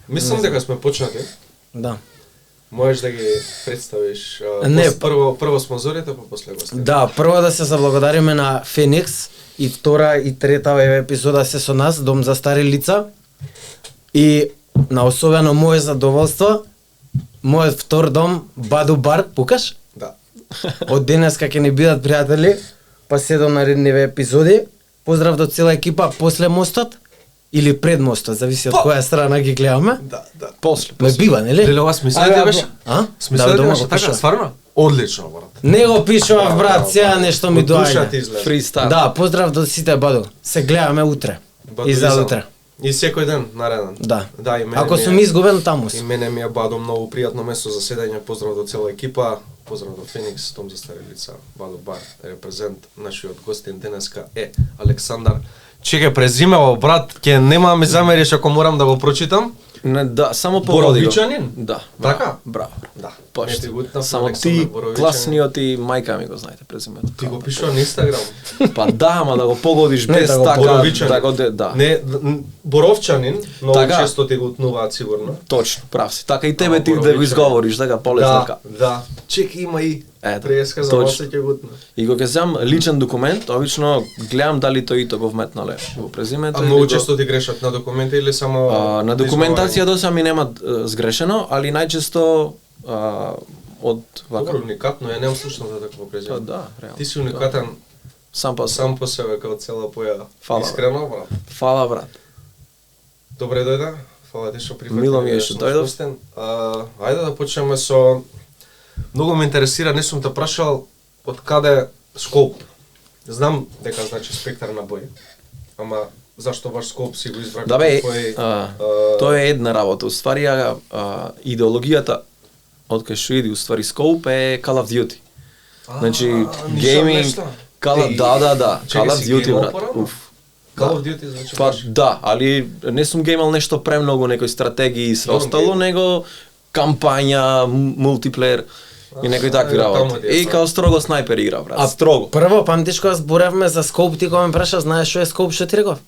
Мислам дека сме почнати. Да. Можеш да ги представиш. Не, прво спонзорите, па после гостите. Да, прво да се заблагодариме на Феникс и втора и трета епизода се со нас, Дом за стари лица. И на особено мое задоволство, мојот втор дом, Баду Бар, пукаш? Да. Од денеска ќе ни бидат пријатели, па се до наредниве епизоди. Поздрав до цела екипа после мостот или пред мостот, зависи од која страна ги гледаме. Да. После. Ме бива, нели? Леле, ова смислете беше? А? Смислете дома беше го така, пишува. стварно? Одлично, брат. Не го пишував, брат, сега нешто ми Од душата доаѓа. излезе. Фристайл. Да, поздрав до сите, Баду. Се гледаме утре. И за утре. И секој ден нареден. Да. Да, и мене Ако ми е- сум изгубен, таму И сум. мене ми е Бадо многу пријатно место за седење. Поздрав до цела екипа. Поздрав до Феникс, Дом за стари лица, Бадо Бар, репрезент. Нашиот гостин денеска е Александар. Чекај, презимево, брат, ќе нема да ми замериш ако морам да го прочитам. Не, да, само погоди го. Боровичанин? Да. Така? Браво. Да. Почти. Не ти гутнав, Само Александар ти, Боровичанин. класниот и мајка ми го знаете презимето. Ти го пишува на Инстаграм. Па да, ама да го погодиш Не, без да го така, Боровичанин. да го да. Не, Боровчанин, многу Така. често ти го утнуваат сигурно. Точно, прав си. Така и тебе ти да го Боровичанин. изговориш, така полесно ка. Да. Чек, има и Ето, преска за точно. вас ќе го утна. И го ќе земам личен документ, обично гледам дали тој и то го вметнале во презимето. А или многу го- често ти грешат на документи или само На документација досега ми нема сгрешено, али најчесто од вака. Добро, уникатно, ја немам слушнал за такво Па презиме. да, реално. Ти си уникатен Сам по себе као цела поја. Фала, Искрено, брат. Фала брат. Добре дојде. Фала ти што прифати. Мило ми е што дојдов. Ајде да почнеме со многу ме интересира, не сум те прашал од каде скоп. Знам дека значи спектар на бои. Ама зашто баш скоп си го избрав? Да бе, Кој тоа е една работа. Уствари идеологијата од кај што иди уствари скоп е Call of Duty. Значи гейминг, Call да, Call of Duty брат. Уф. Call of Duty значи Па баш. да, али не сум геймал нешто премногу, некои стратегии и све Long остало, game. него кампања, мултиплеер и некои такви таму работи. ти е И тоа. као строго снайпер игра, брат. А Строго. Прво, памтиш кога зборевме за скоп, ти кога ме праша, знаеш што е скоп, што ти реков?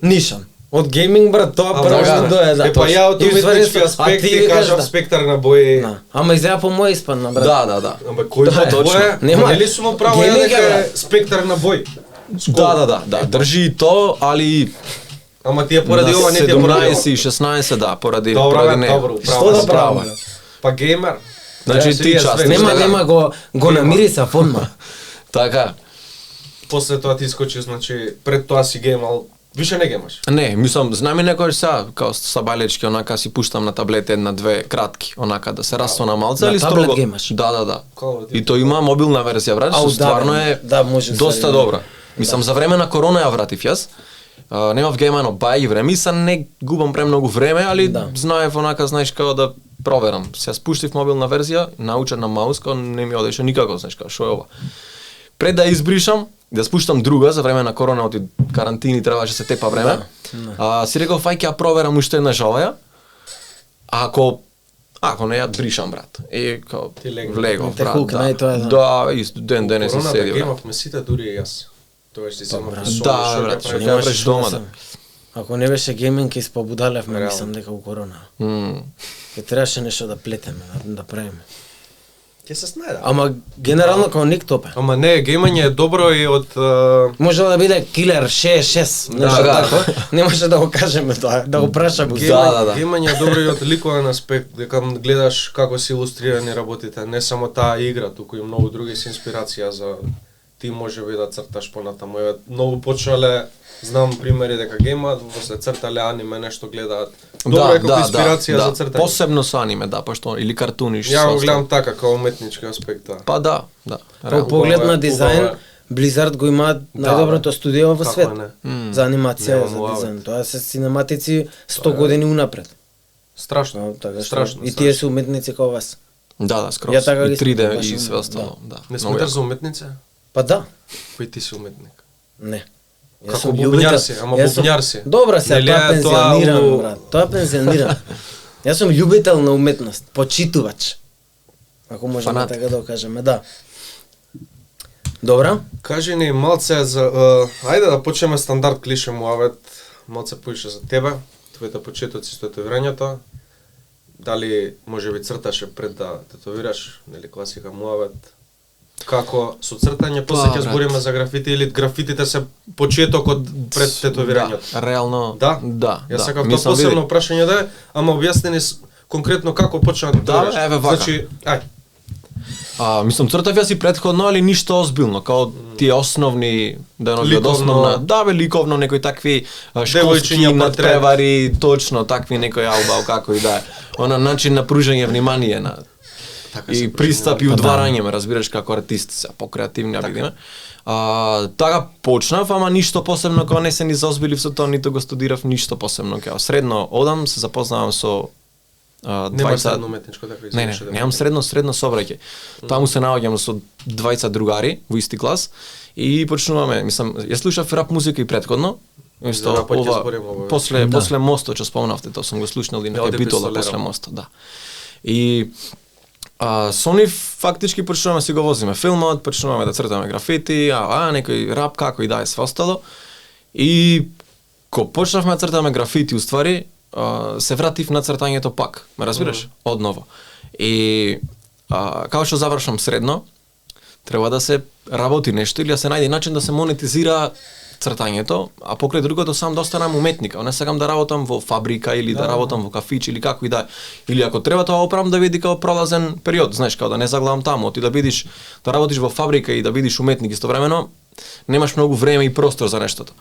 Нишан. Од гейминг, брат, тоа А, прво да, што да. дојде. Е, па ја од И уствари уметнички со- аспект а ти викаш, кажав да. спектар на бои. Да. Ама изгледа по мој испадна, брат. Да. Ама кој Да, да, точно. е? Нема. Нели сум му право ја Гейминг е, дека е брат. спектар на бој? Да, држи и то, али Ама ти е поради на ова, не ти е поради ова. 17 и 16, да, поради Добро, бе, не. добро, Што право да си. правам? права. Па геймер. Значи Треба ти се част. све. Нема го намириса фонма. Така. После тоа ти искочи, значи, пред тоа си геймал, више не геймаш. Не, мислам, знам и некој сега, као сабалечки, онака си пуштам на таблет една-две кратки, онака да се растона малце, На али таблет строго. геймаш? Да. Call of Duty. И то има мобилна верзија, брат, Ау, што да, стварно бе. е Да, може доста ствари, добра. Мислам, за време на корона ја вратив јас. Немав геймано бај време и са не губам премногу време, али Да. знаев онака, знаеш, као да проверам. Се спуштив мобилна верзија, научен на маус, као не ми одеше никако, знаеш, као шо е ова. Пред да избришам, да спуштам друга за време на корона, од карантини требаше се тепа време. Си реков, ај ќе ја проверам уште еднаш оваа. Ако не ја бришам, брат. И као Ти легна. влегов, Те брат. хукна и тоа е, да. Да, исто ден денес си Короната седи, брат. геймавме сите, дури и јас. Тоа ще си само брат. пресолиш, Да, што брат, ќе што правиш. ќе Немаше преш што дома, да да. сам. Ако не беше гейминг, испобудалевме, Реално. мислам дека у корона. М. Ке требаше нешто да плетеме, да правиме. Ќе се снајде. Ама генерално као ник топе. Ама не, геймање е добро и од Може да биде килер 6-6, нешто Да. тако. Не може да го кажеме тоа, да го прашаме. Да. Геймање е добро и од ликовен аспект, дека гледаш како се илустрирани работите, не само таа игра, туку и многу други се инспирација за ти можеби да црташ понатаму. Еве, многу почнале, знам примери дека геймаат, после цртале аниме, нешто гледаат. Добро е како инспирација за цртање. Посебно со аниме, да, пошто или картуни што Ја се го остало. гледам така, као уметнички аспект, да. Па да. По реално. поглед Убаво е, на дизајн, убаво Blizzard го имаат најдоброто студио во Како свет. не? За анимација, Немам за лаве. дизајн. Тоа се синематици 100 години унапред. Страшно, Така што страшно. и тие се уметници како вас. Да, скроз. Ја така И ги 3D сметам, и баш све да. остало, да. Не Многу сметаш јако. за уметница? Па да, Кој ти си уметник? не. Јас Како сум бубњар љубител- си, ама јас сум- бубњар си. Добра се, Нели тоа е тоа пензиониран, у- брат. Тоа пензиониран. Јас сум љубител на уметност, почитувач. Ако можеме Фанатик. така да го кажеме, да. Добра? Кажи ни малце за ајде да почнеме стандард клише муавет, малце поише за тебе, твоите почетоци со татуирањето. дали можеби црташе пред да тетовираш, нели класика муавет. Како со цртање после ќе брат. збориме за графити или графитите се почетокот пред тетовирањето. Да, реално. Да? Да. Јас сакав тоа Мислам, посебно види. прашање да е, ама објаснени конкретно како почна да Да, тетовираш. еве вака. Значи, ај, Мислам, цртав јас и предходно, али ништо озбилно, као тие основни, денови од Ликовно. основна, да бе, ликовно, некои такви школски Девојчиња портрет. надпревари, точно, такви некои албао, како и да е. Она начин на пружање внимание на така се и пристап и Да. удварање, ме разбираш, како артист, се покреативни ја видиме. Така почнав, ама ништо посебно, кога не се ни заозбилив со тоа, ниту го студирав ништо посебно, као средно одам, се запознавам со нема двајца. средно уметничко така Не, немам средно сообраќај. Таму се наоѓам со двајца другари во исти клас и почнуваме, мислам, ја слушав рап музика и предходно. Исто За рапот ќе ова збориме обавез. после мостот што спомнавте, тоа сум го слушнал и на Оде Капитола пистолерам. после мостот, да. И со нив фактички почнуваме да си го возиме филмот, почнуваме да цртаме графити, некој рап како и да е све остало. И кога почнавме да цртаме графити, уствари, се вратив на цртањето пак, ме разбираш? Одново. И како што завршам средно, треба да се работи нешто или да се најде начин да се монетизира цртањето, а покрај другото сам да останам уметник, не сакам да работам во фабрика или да работам во кафич или како и да е. Или ако треба тоа оправам да види како пролазен период, знаеш, како да не заглавам таму, ти да видиш да работиш во фабрика и да видиш уметник истовремено, немаш многу време и простор за нештото.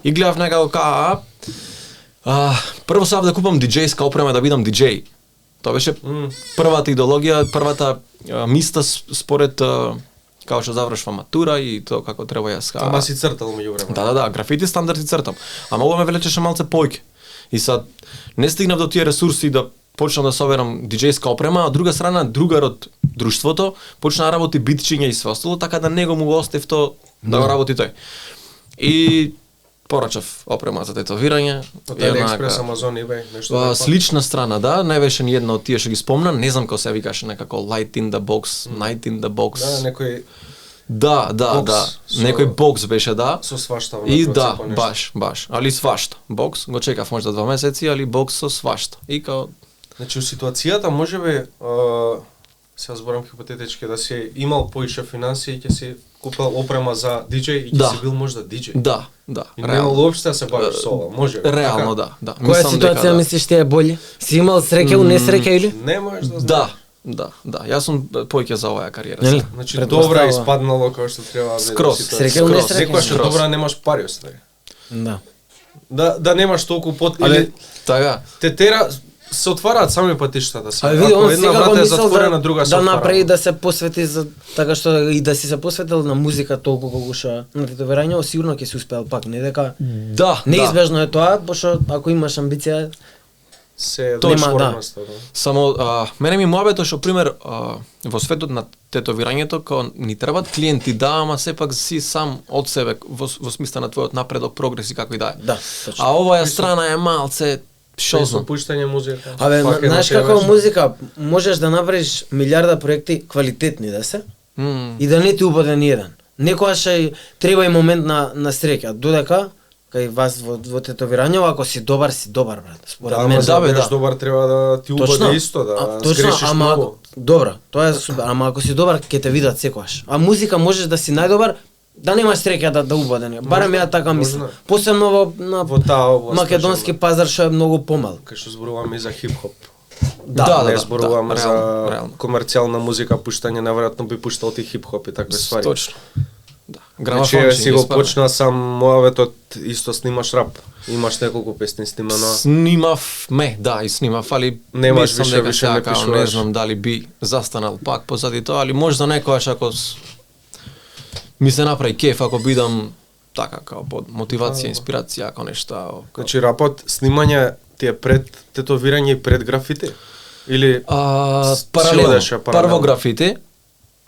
И гледав некако прво сакав да купам диџејска опрема да бидам диџеј. Тоа беше првата идеологија, првата миста според како што завршва матура и тоа како треба јас. Ама си цртал меѓувреме. Да, графити стандард си цртам. Ама ова ме влечеше малце појќе. И сад не стигнав до тие ресурси да почнам да соберам диџејска опрема, а од друга страна другар од друштвото почна да работи битчиња и све остало, така да него му го оставив тоа да го работи тој. И порачав опрема за тетовирање. Од AliExpress, Amazon, eBay, нешто така. Слична страна, да, не беше ни една од тие што ги спомна, не знам како се викаше некако Light in the Box, Night in the Box. Да, некој Да, некој бокс беше, да. со свашта во И процепа да, нешто. баш, али свашта. Бокс го чекав можда 2 месеци, али бокс со свашта. И као Значи, у ситуацијата можеби сега зборам хипотетички да си имал поише финансии и ќе си купил опрема за диџеј и ќе Да. си бил можда диџеј. да, И немало уопште да се бавиш со ова, може. Реално така? да. Која Мислам дека ситуација да. мислиш ти е боле? Си имал среќа у несреќа или? Не можеш да знаеш. Да. Јас сум поиќе за оваа кариера. Нели? сега. Значи Предпоставува. добра испаднало како што треба да биде Скроз. ситуација. Среќа у Скроз. несреќа. Секојаш е Скроз. добра немаш пари остави. Да. Да немаш толку пот Але- или Така. те тера се отвараат сами патиштата се. А види, он една сега врата го е мислел затворена, друга се да отвара. направи да се посвети за така што и да си се посветил на музика толку колку што на тетовирање, сигурно ќе се успеал пак, не дека Да, неизбежно е тоа, пошто ако имаш амбиција, се Точно, нема да. да. Само мене ми муабето што пример во светот на тетовирањето кога ни требаат клиенти, да, ама сепак си сам од себе во смисла на твојот напредок, прогрес и како и да е. да, точно. А оваа страна е малце Со шозно. пуштање музика. Абе, Пак знаеш едно како ќе музика можеш да направиш милиарда проекти квалитетни да се и да не ти упаде ни еден. Некогаш треба и момент на среќа, додека кај вас во тетовирање, ако си добар, брат. Според Да, мен. ама за да бе, бидеш да. добар треба да ти упаде исто, да точно, сгрешиш ама многу. добро, тоа е супер, ама ако си добар ќе те видат секогаш. А музика можеш да си најдобар, да немаш среќа да упаде не. Барем ја така мислам. можно. Посебно во таа област. македонски точно, пазар што е многу помал. кај што зборуваме и за хип-хоп. Да, Не зборуваме за реално. комерцијална музика, пуштање, наверојатно би пуштал ти хип-хоп и такви ствари. Точно. Да. Значи, Грамофон си го почна сам мојаветот, исто снимаш рап. Имаш неколку песни снимано. Снимавме, да, и снимав, али Немаш мислам више, дека више сега не као пишуваш. не знам дали би застанал пак позади тоа, али можда некојаш ако ми се направи кеф, ако бидам така као под мотивација, инспирација, ако нешто. Значи, рапот, снимање ти е пред тетовирање и пред графити? Или Паралелно. одеше паралелно? Прво графити.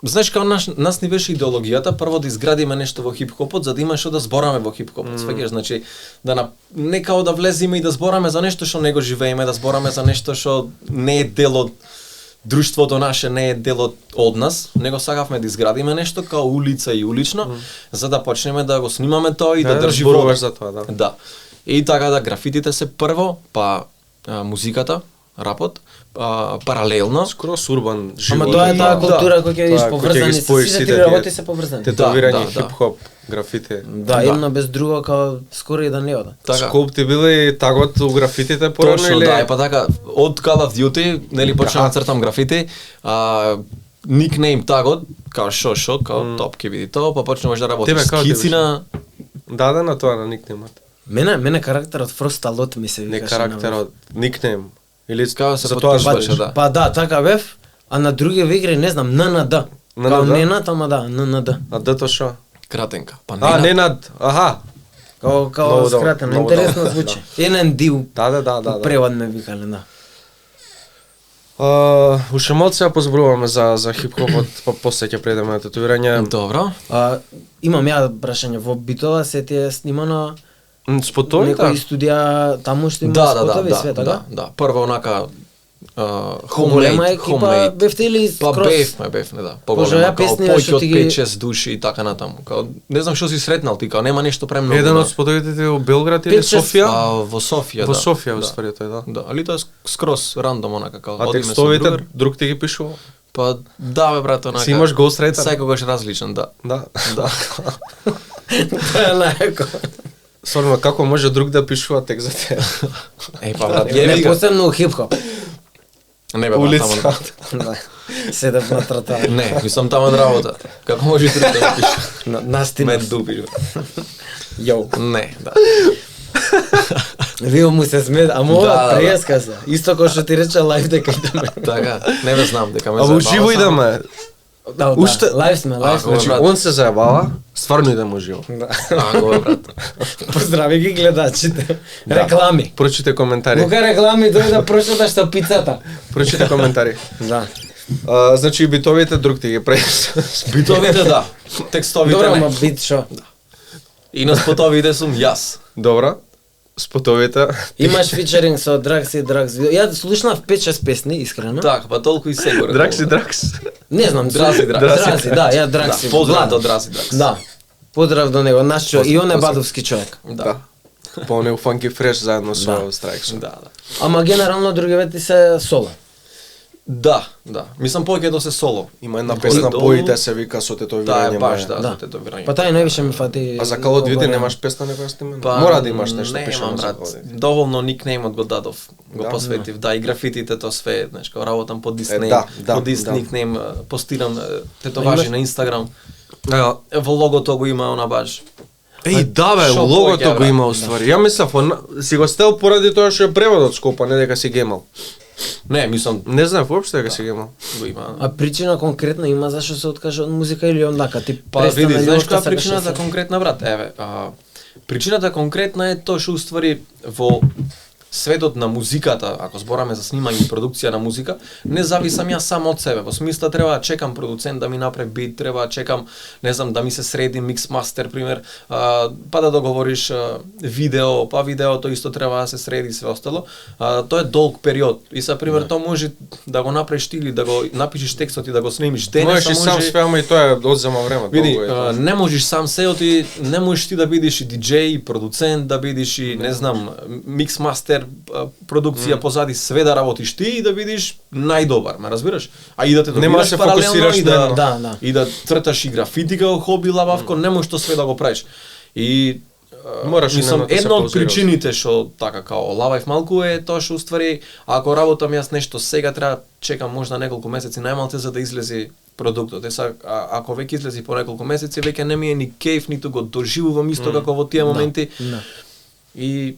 Знаеш како нас ни беше идеологијата прво да изградиме нешто во хип-хопот за да има што да збораме во хип-хопот. Сваќаш, значи не као да влеземе и да збораме за нешто што не го живееме, да збораме за нешто што не е дел од друштвото наше, не е дел од нас, него сакавме да изградиме нешто као улица и улично, за да почнеме да го снимаме тоа и да држи зборуваш вода. за тоа, да. Да. И така да графитите се прво, па музиката, рапот, паралелно. Скрос урбан живот. Ама тоа е таа Да. култура која ќе Тоа бидеш е, кој ќе ги поврзани споиш се сите сите тие тие работи се поврзани. Тетовирање, Да, да. хип-хоп, графити. Да, едно без друго као скоро и да не ода. Така. Скоп ти биле и тагот у графитите порано Точно, или? да, е па така, од Call of Duty, нели почнав да цртам графити, никнейм тагот, као шо, као топ ќе биде тоа, па почнуваш да работиш Тебе, као ти скици беше? на... Да, на тоа на никнеймот. Мене карактерот Фросталот ми се Не викаше. карактерот, никнейм. Или Као се за тоа потпишуваше, збориш? да. Па да, така бев, а на други игри не знам, ННД. ННД? Као Ненад, ама да, ННД. А дето шо? Кратенка. Па А, Ненад, аха. Као Много добро, скратено, много интересно добро. звучи. ННД, Да. превод ме викале, да. Уште малце ја позборуваме за хип-хопот, па после ќе предеме на тетовирање. Добро. Имам ја прашање, во Битола се ти е снимано Спотови, некои да. студија, таму што има Да, спотови и све, така? да. Прво онака Голема homemade, екипа homemade. бевте или Па скроз? бевме, да. Поже, ја Поголема, као песни, повеќе што од ти ги- 5-6 души и така натаму. Као, не знам што си сретнал ти, као нема нешто премногу. Еден да. од спотовите ти во Белград или 5-6, Софија? Во Софија, Во да. Софија, да. уствари тој, да. Да, али тоа е скроз рандом онака, као А одиме со текстовите другар. друг ти ги пишува? Па да бе брат, онака. Си имаш ghostwriter? Секогаш различен, да. Да. Да. Тоа е најако. Сорно, како може друг да пишува текст за тебе? Па брат, Не, ја вика. посебно у хип-хоп. Не бе брат, Улица. таму. Да. Седев на тротоар. Не, мислам таму на работа. Како може друг да ми пише? Настина. Ме дупиш. бе. Јоу. Не, да. Вие му се смеете, ама Да, ова да. преска се. Исто кој што ти рече лайв дека идеме. Така, не ве знам дека ме А во заебава живо само. идеме. Да, Уште- лайв сме, лайв сме. Значи, брат. он се заебава, стварно идеме живо. Да. Го бе брат. Поздрави ги гледачите. Да. Реклами. Прочите коментари. Кога реклами дојде да прочиташ што пицата. Прочите коментари. Да. Значи и битовите друг ти ги прес. Битовите да, текстовите Добро, ама не. бит шо? И на спотовите сум јас. Добро. Спотовите. Имаш фичеринг со Дракс и Дракс. Ја слушнав 5-6 песни, искрено. Така, па толку и сегуре. Дракс. Не знам, Дрази, Дракс. Дрази, да, ја Дракс. Да, поздрав до Дрази Дракс. Да. Поздрав до него, наш човек. И он е Поздрав. бадовски човек. Да. Па он е у Funky Fresh заедно со Да. Strikes. Да, да. Ама генерално другиве ти се соло. Да, да. Мислам повеќе да се соло. Има една песна Долу. Поите се вика со Таа тетовирање. е баш, ме. да, Да. за тетовирање. Па тај највише ми фати. А за Call of Duty оборен. немаш песна некоја стимена? Па, Мора да имаш нешто не, пишано имам, за брат. Call of Duty. Доволно никнеймот го дадов, го Да? посветив. Да, и графитите тоа све, знаеш, као работам по Disney, да, по Disney да. никнейм, постирам тетоважи Имаш- на Инстаграм. Еа, Во логото го има она баш. Еј, да бе, Шо логото повеќе, го брат? има уствари. Ја мислев, си го стел поради тоа што е преводот Скопа, не дека си гемал. Не, мислам, Не знам воопшто дека си гемал. го има. А причина конкретна има зашто се откажа од музика или ондака ти Па престана види, и знаеш уште која сакаш да причината се- конкретна, брат? Еве, причината конкретна е тоа што уствари во светот на музиката, ако збораме за снимање и продукција на музика, не зависам јас само од себе. Во смисла треба да чекам продуцент да ми направи бит, треба да чекам, не знам, да ми се среди микс мастер пример, па да договориш видео, па видеото исто треба да се среди и све остало. Тоа е долг период. И за пример тоа може да го направиш ти или да го напишеш текстот и да го снимиш денес, Можеш и сам све, ама и тоа е одзема време. Види, долго е тоа. не можеш сам се ти не можеш ти да бидеш и диџеј, и продуцент, да бидеш и не знам, микс мастер, продукција позади, све да работиш ти и да бидеш најдобар, ме разбираш? А и да те Нема да добиваш се паралелно фокусираш и на да, едно. Да. и да црташ и графити како хоби лабавко, не можеш тоа све да го правиш. И Мораш и мислам, нема да се една од паузираш. причините што така као лавајв малку е тоа што уствари ако работам јас нешто сега треба да чекам можда неколку месеци најмалце за да излезе продуктот. Ако веќе излезе по неколку месеци, веќе не ми е ни кејф, ниту го доживувам исто како во тие моменти. Да. И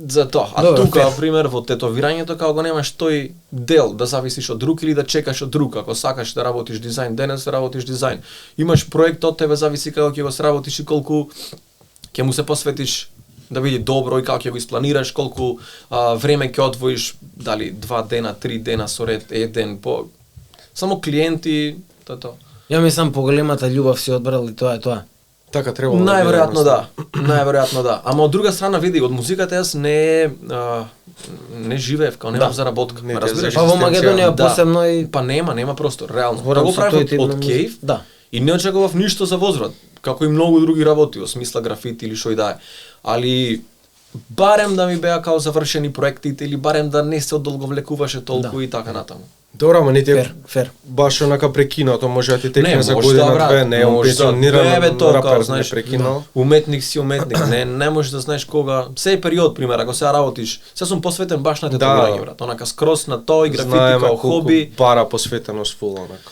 за тоа. А Добро, тука, фер. на пример, во тетовирањето како го немаш тој дел да зависиш од друг или да чекаш од друг. Ако сакаш да работиш дизајн, денес работиш дизајн. Имаш проект од тебе, зависи како ќе го сработиш и колку ќе му се посветиш да биде добро и како ќе го испланираш, колку време ќе одвоиш, дали 2 дена, 3 дена со ред, еден по само клиенти, тоа. Ја мислам поголемата љубов си одбрал и тоа е тоа. Така требало. Најверојатно да. Најверојатно да. Ама од друга страна види, од музиката јас не живеев, као немам Да. заработка. Не Ме те разбираш? Па во Македонија Да. посебно и Па нема простор, реално. Зборам Тоа го со правев тој тип од на музика. кејф Да. и не очекував ништо за возврат, како и многу други работи, во смисла графити или шо и да е. Али барем да ми беа као завршени проектите или барем да не се одолговлекуваше толку и така натаму. Добро, ама не ти Фер. баш онака прекинато, може да ти Не, текне за може година брат, две, не е он може пенсиониран бе, тоа, рапер, као, не знаеш, прекинал. Уметник си уметник, не можеш да знаеш кога. Се е период, пример, ако сега работиш, сега сум посветен баш на тетовирање, брат. Онака скрос на тоа и графити Знаеме као колку хоби. пара посветеност фул онака.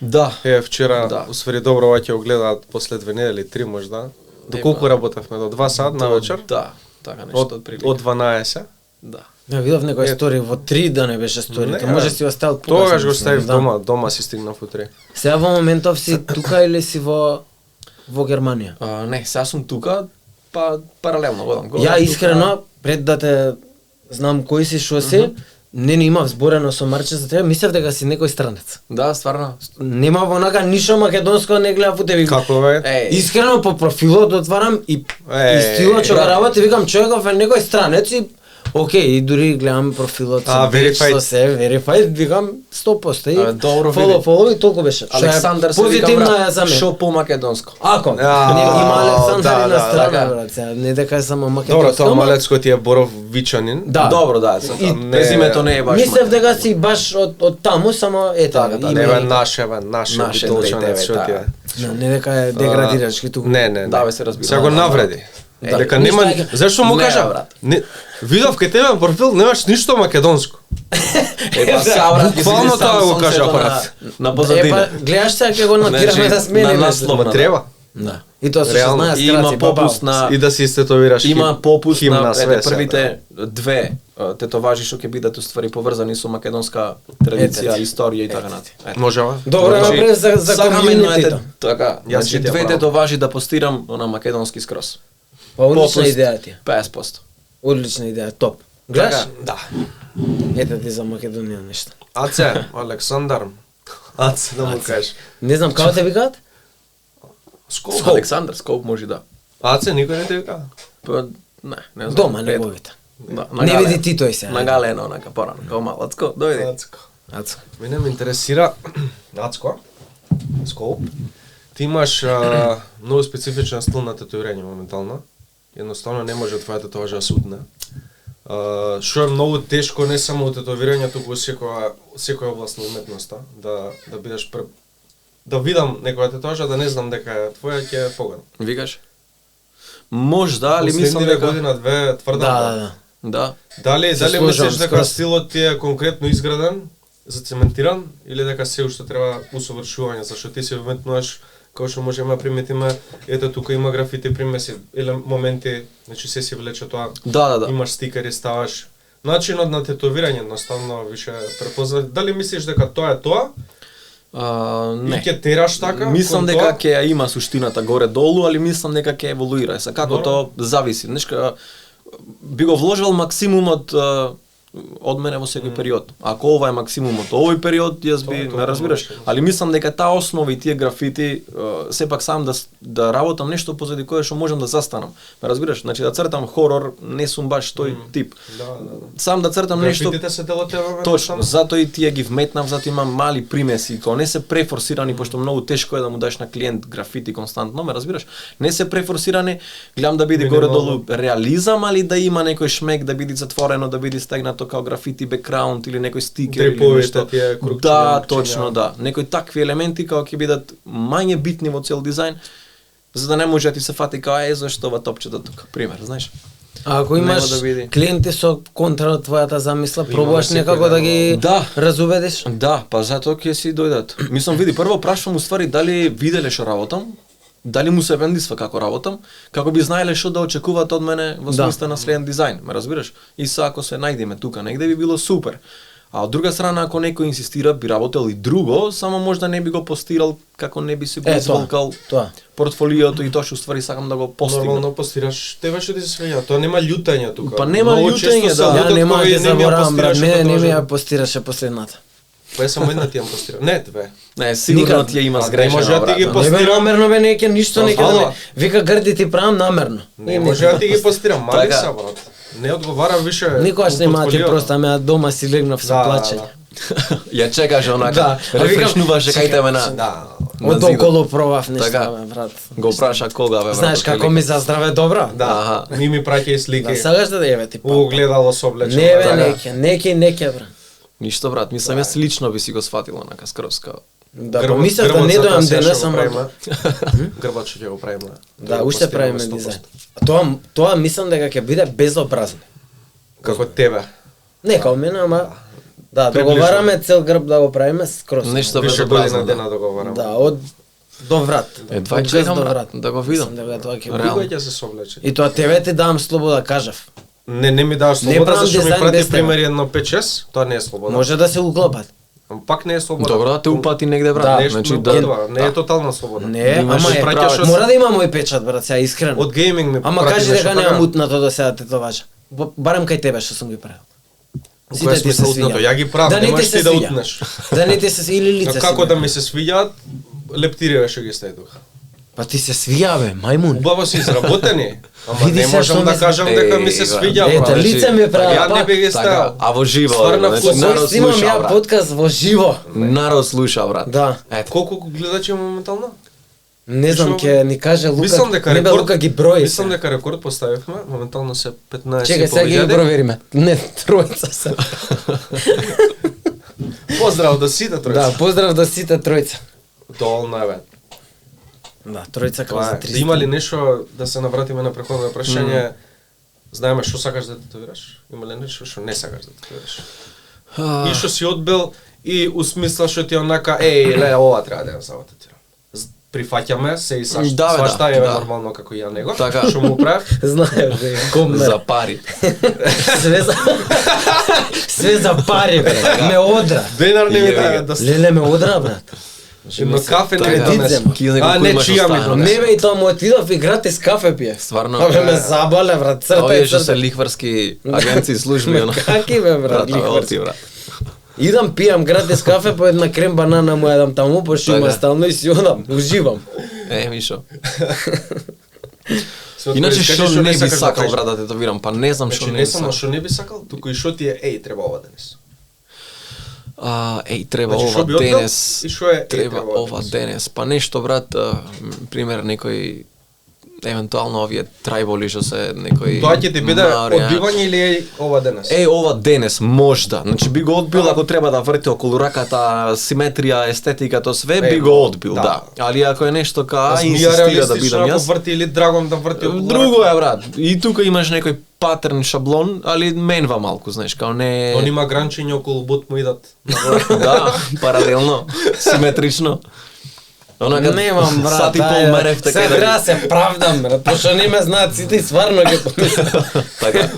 Да. Вчера, Да. усвари добро, ќе го гледаат после 2 недели, 3 можда. До колку работевме? До 2 сат на вечер? Да, така нешто прилика. Од 12. Да. Ja видов некоја стори во 3 да не беше сторита. Не, Може си оставил покасно. Тогаш го мислам, ставив да. дома си стигнав утре. Сега во моментов си тука или си во Германија? Не, сега сум тука, па паралелно годам. Ја искрено пред да те знам кој си што си, не имав зборено со Марче за тебе, мислев дека си некој странец. Да, стварно. Нема во нага ништо македонско не гледав у тебе. Како бе? Искрено по профилот отварам и стилот што го работи, викам човеков е некој странец и окей, и дури гледам профилот со verified. со се, verified, викам 100% и добро follow и толку беше. Што е Александар се викам, позитивно е брат, за мене. шо по македонско. Ако А, има Александар да, на страна, така. брат, сега, не дека е само Добро, македонско. тоа ама- малецко ти е Боров Вичанин. Да. Добро, да, И презимето не е баш. Мислев дека си баш од таму, само ете, Така, да, има Еве и- наше Наше, битолчанец, што ти е. Не дека е деградирачки туку. Не. Да, бе, се разбира. Сега го навреди. Да. Дека Ништо нема. не- Зашто му Не, кажа? брат. Не. Видов кај тебе профил немаш ништо македонско. Па сега, брат, Буквално извини, тоа само го кажа, сонцето брат. На позадина. Епа, гледаш сега ќе го натираме Значи, да смени на нещо. наслов. Ма треба. Да. И тоа со Реално. 16 Има краци, попуст на И да си истетовираш. Има попуст химн на све, првите две тетоважи што ќе бидат уствари поврзани со македонска традиција, Ете. историја и така натаму. Можева. Добро направи за сакаме едно комјунитито. Така, Јас значи ќе ти ја две правам. тетоважи да постирам на македонски скрос. Па одлична Попуст, идеја ти. е. 50%. Одлична идеја, топ. Гледаш? Така, да. Ете ти за Македонија нешто. Аце, Александар. Аце да му кажеш. Не знам како те викаат? Скоп. Александар Скоп може да. Аце никој не те вика. Па не знам. Дома Пет. неговите. Да, Не види ти тој сега. На галено, онака порано, као малацко, дојди. Ацко. Ацко. Мене ме интересира Ацко. Скоп. Ти имаш многу специфичен стил на татуирање моментално. Едноставно не може твојата татуажа да се утне. Што е многу тешко не само од татуирање, туку секоја област на уметноста, да бидеш да видам некоја татуажа, да не знам дека е твоја, ќе е погано. Викаш? Може да, али мислам Последниве дека година две тврда. Да. да. Дали служам мислиш дека скроз. стилот ти е конкретно изграден, зацементиран или дека се уште треба усовршување, зашто ти се уметнуваш како што можеме да приметиме, ето тука има графити примеси или моменти, значи се си влече тоа. Да. Имаш стикери, ставаш. Начинот на тетовирање едноставно више препозна. Дали мислиш дека тоа е тоа? И Не. ќе тераш така? Мислам кон дека тоа? ќе ја има суштината горе долу, али мислам дека ќе еволуира. Са како Добро. тоа зависи. Знаеш, би го вложил максимумот од мене во секој период. Ако ова е максимумот овој период, јас би Тоа ме разбираш. може. Али мислам дека таа основа и тие графити сепак сам да работам нешто позади кое што можам да застанам. Ме разбираш? Значи да цртам хорор, не сум баш тој тип. Да. Сам да цртам нешто Графитите се дел од тебе, Точно, затоа и тие ги вметнав, затоа имам мали примеси, кога не се префорсирани, пошто многу тешко е да му даш на клиент графити константно, ме разбираш? Не се префорсирани, гледам да биде Минимално. горе-долу реализам, али да има некој шмек, да биде затворено, да биде стегнато као графити бекграунд или некој стикер или Дриповите, нешто. тие крупчиња, Да, крупчиња. точно, да. Некои такви елементи као ќе бидат мање битни во цел дизајн, за да не може да ти се фати као зашто ова топчето тука, пример, знаеш? А ако Нема имаш да биде. клиенти со контра од твојата замисла, пробуваш секој некако да ги Да. разубедиш? Да, па затоа ќе си дојдат. Мислам, види, прво прашувам уствари дали виделе што работам, дали му се вендисва како работам, како би знаеле што да очекуваат од мене во Да. смисла на следен дизајн, ме разбираш? И са ако се најдеме тука негде би било супер. А од друга страна, ако некој инсистира, би работел и друго, само можда не би го постирал како не би си го изволкал тоа. портфолиото и тоа што уствари сакам да го постигнам. Нормално постираш, тебе што ти се свења, тоа нема љутење тука. Па нема Многу љутење, често се да. Ја лутат нема да кои ти не ми ја заборавам, брат, постираше не ми татуажа. ја постираше последната. Па е само една ти ја постира. Не, две. Не, сигурно Никад. ти ја има А, не сгрешено, може да ти ги брат. постирам. Не бе намерно бе неќе ништо неќе да Ала. не. Вика грди ти правам намерно. Не може да ти ги постирам, мали Така. са, брат. Не одговара више. Никогаш у нема да ти портфолиото. просто ме дома си легнав со Да, плачење. да. Ја чекаш онака, Да, а викам, рефрешнуваше кај тебе на... Да. на Од зидот. околу пробав Така. нешта, бе, брат. Го праша кога бе брат. Знаеш како ми за здраве добро? Да, Аха. ми праќа и слики. Да, сакаш да еве ти У огледало се облечено. Не бе, Така. неке, брат. Ништо брат, мислам јас лично би си го сватил онака скроз као. Да, па мислев да не дојам денес, ама... Грбот ќе го правиме. Да, уште правиме дизајн. Тоа мислам дека ќе биде безобразно. Како тебе. Не како мене, ама... Да, Приближно. договараме цел грб да го правиме скроз. Нешто Више безобразно. година дена договараме. Да, од до врат. Едва Од грб чекам до брат, да го видам. Мислам дека тоа ќе Реално. Кога ќе се соблече? И тоа тебе ти давам слобода, кажав. Не ми даваш Не слобода, правам зашто ми дизајн прати без тебе. примери едно 5-6, тоа не е слобода. Може да се уклопат. Ама пак не е слобода. Добро да те упати негде брат. Да, Нешто Значи да, да не е тотална слобода. Не, Имаш ама е праќаш од- мора да има мој печат, брат, сега искрено. Од гейминг ми Ама прати кажи нешто дека така. нема мутнато да се да тетоважа. Барем кај тебе што сум ги правил. Која смисла утнато? Ја ги правам, Да не ти немаш се ти да свиѓа. утнеш. Да не ти се или лице. Како си да ме. ми се свиѓаат, лептирија што ги стаи тука. Па ти се свија бе, мајмун. Убаво си изработени, ама Види не се можам што да ми- кажам дека ми се Еј, свиѓа. Ето, брат. лице ми е правил, Ја не пак. би ги Така, ставил. а во живо. Стварна значи, вкус. народ Снимам слуша, ја брат. подкаст во живо. Народ слуша, брат. Да. Ето. Колку гледачи има моментално? Не знам, Вишо, ќе ни каже Лука. Мислам дека не бе, Лука ги брои. Мислам се. дека рекорд поставивме, моментално се 15 Чекај, сега ги повеќе. провериме. Не, тројца се. Поздрав до сите тројца. Да, поздрав до сите тројца. Долно е бе. Да, тројца како Тоа за е. 300. Има ли нешто да се навратиме на претходно прашање? Знаеме што сакаш да тетовираш? Има ли нешто што не сакаш да тетовираш? И што си одбил и усмисла што ти онака ле ова треба да ја заватетирам. Прифаќаме се и Да, бе, свашта да, е да. нормално како и ја него. Така. Што му правев? Знаеш, бе, гомнер. За пари. Све за... Све за пари, бре. Ме одра. Денар не ми Ја, даде ја. да се. Леле ме одра, брат. Едно кафе не ми Така, донесе. кредит земам. Не, чија ми Не, донесе. Не бе, и тоа му отидов и гратис кафе пие. Стварно. Абе ме забале, брат. Црта Овие и што се црта. лихварски агенции служби, оно. Каки бе, брат, Брат, лихварски. брат. Идам пијам гратис кафе, по една крем банана му јадам таму, пошто има Така. стално и си одам, уживам. Мишо. Се Иначе откажи, што кажи не би сакаш да сакал правиш. брат да тетовирам, па не знам што Значи не не би само сакал. што не би сакал, туку и што ти е треба ова денес. Треба Значи, што би ова одбил денес. и што е Треба треба ова денес. Па нешто брат, пример некој евентуално овие трајболи што се некои Тоа ќе ти биде маори, одбивање или е ова денес? Ова денес можда. Значи би го одбил ако треба да врти околу раката, симетрија, естетика, тоа све би го одбил, да. да. Али ако е нешто Аз ми ја инсистира да реалистично бидам ако јас. врти или драгом да врти околу Друго е брат. И тука имаш некој патерн, шаблон, али менва малку, знаеш, као не Он има гранчиња околу бот му идат. Да, паралелно, симетрично. Онака Немам, брат. сат и пол мерев така Сега да треба да се правдам, брат, пошто не ме знаат сите и стварно ги помислам. така.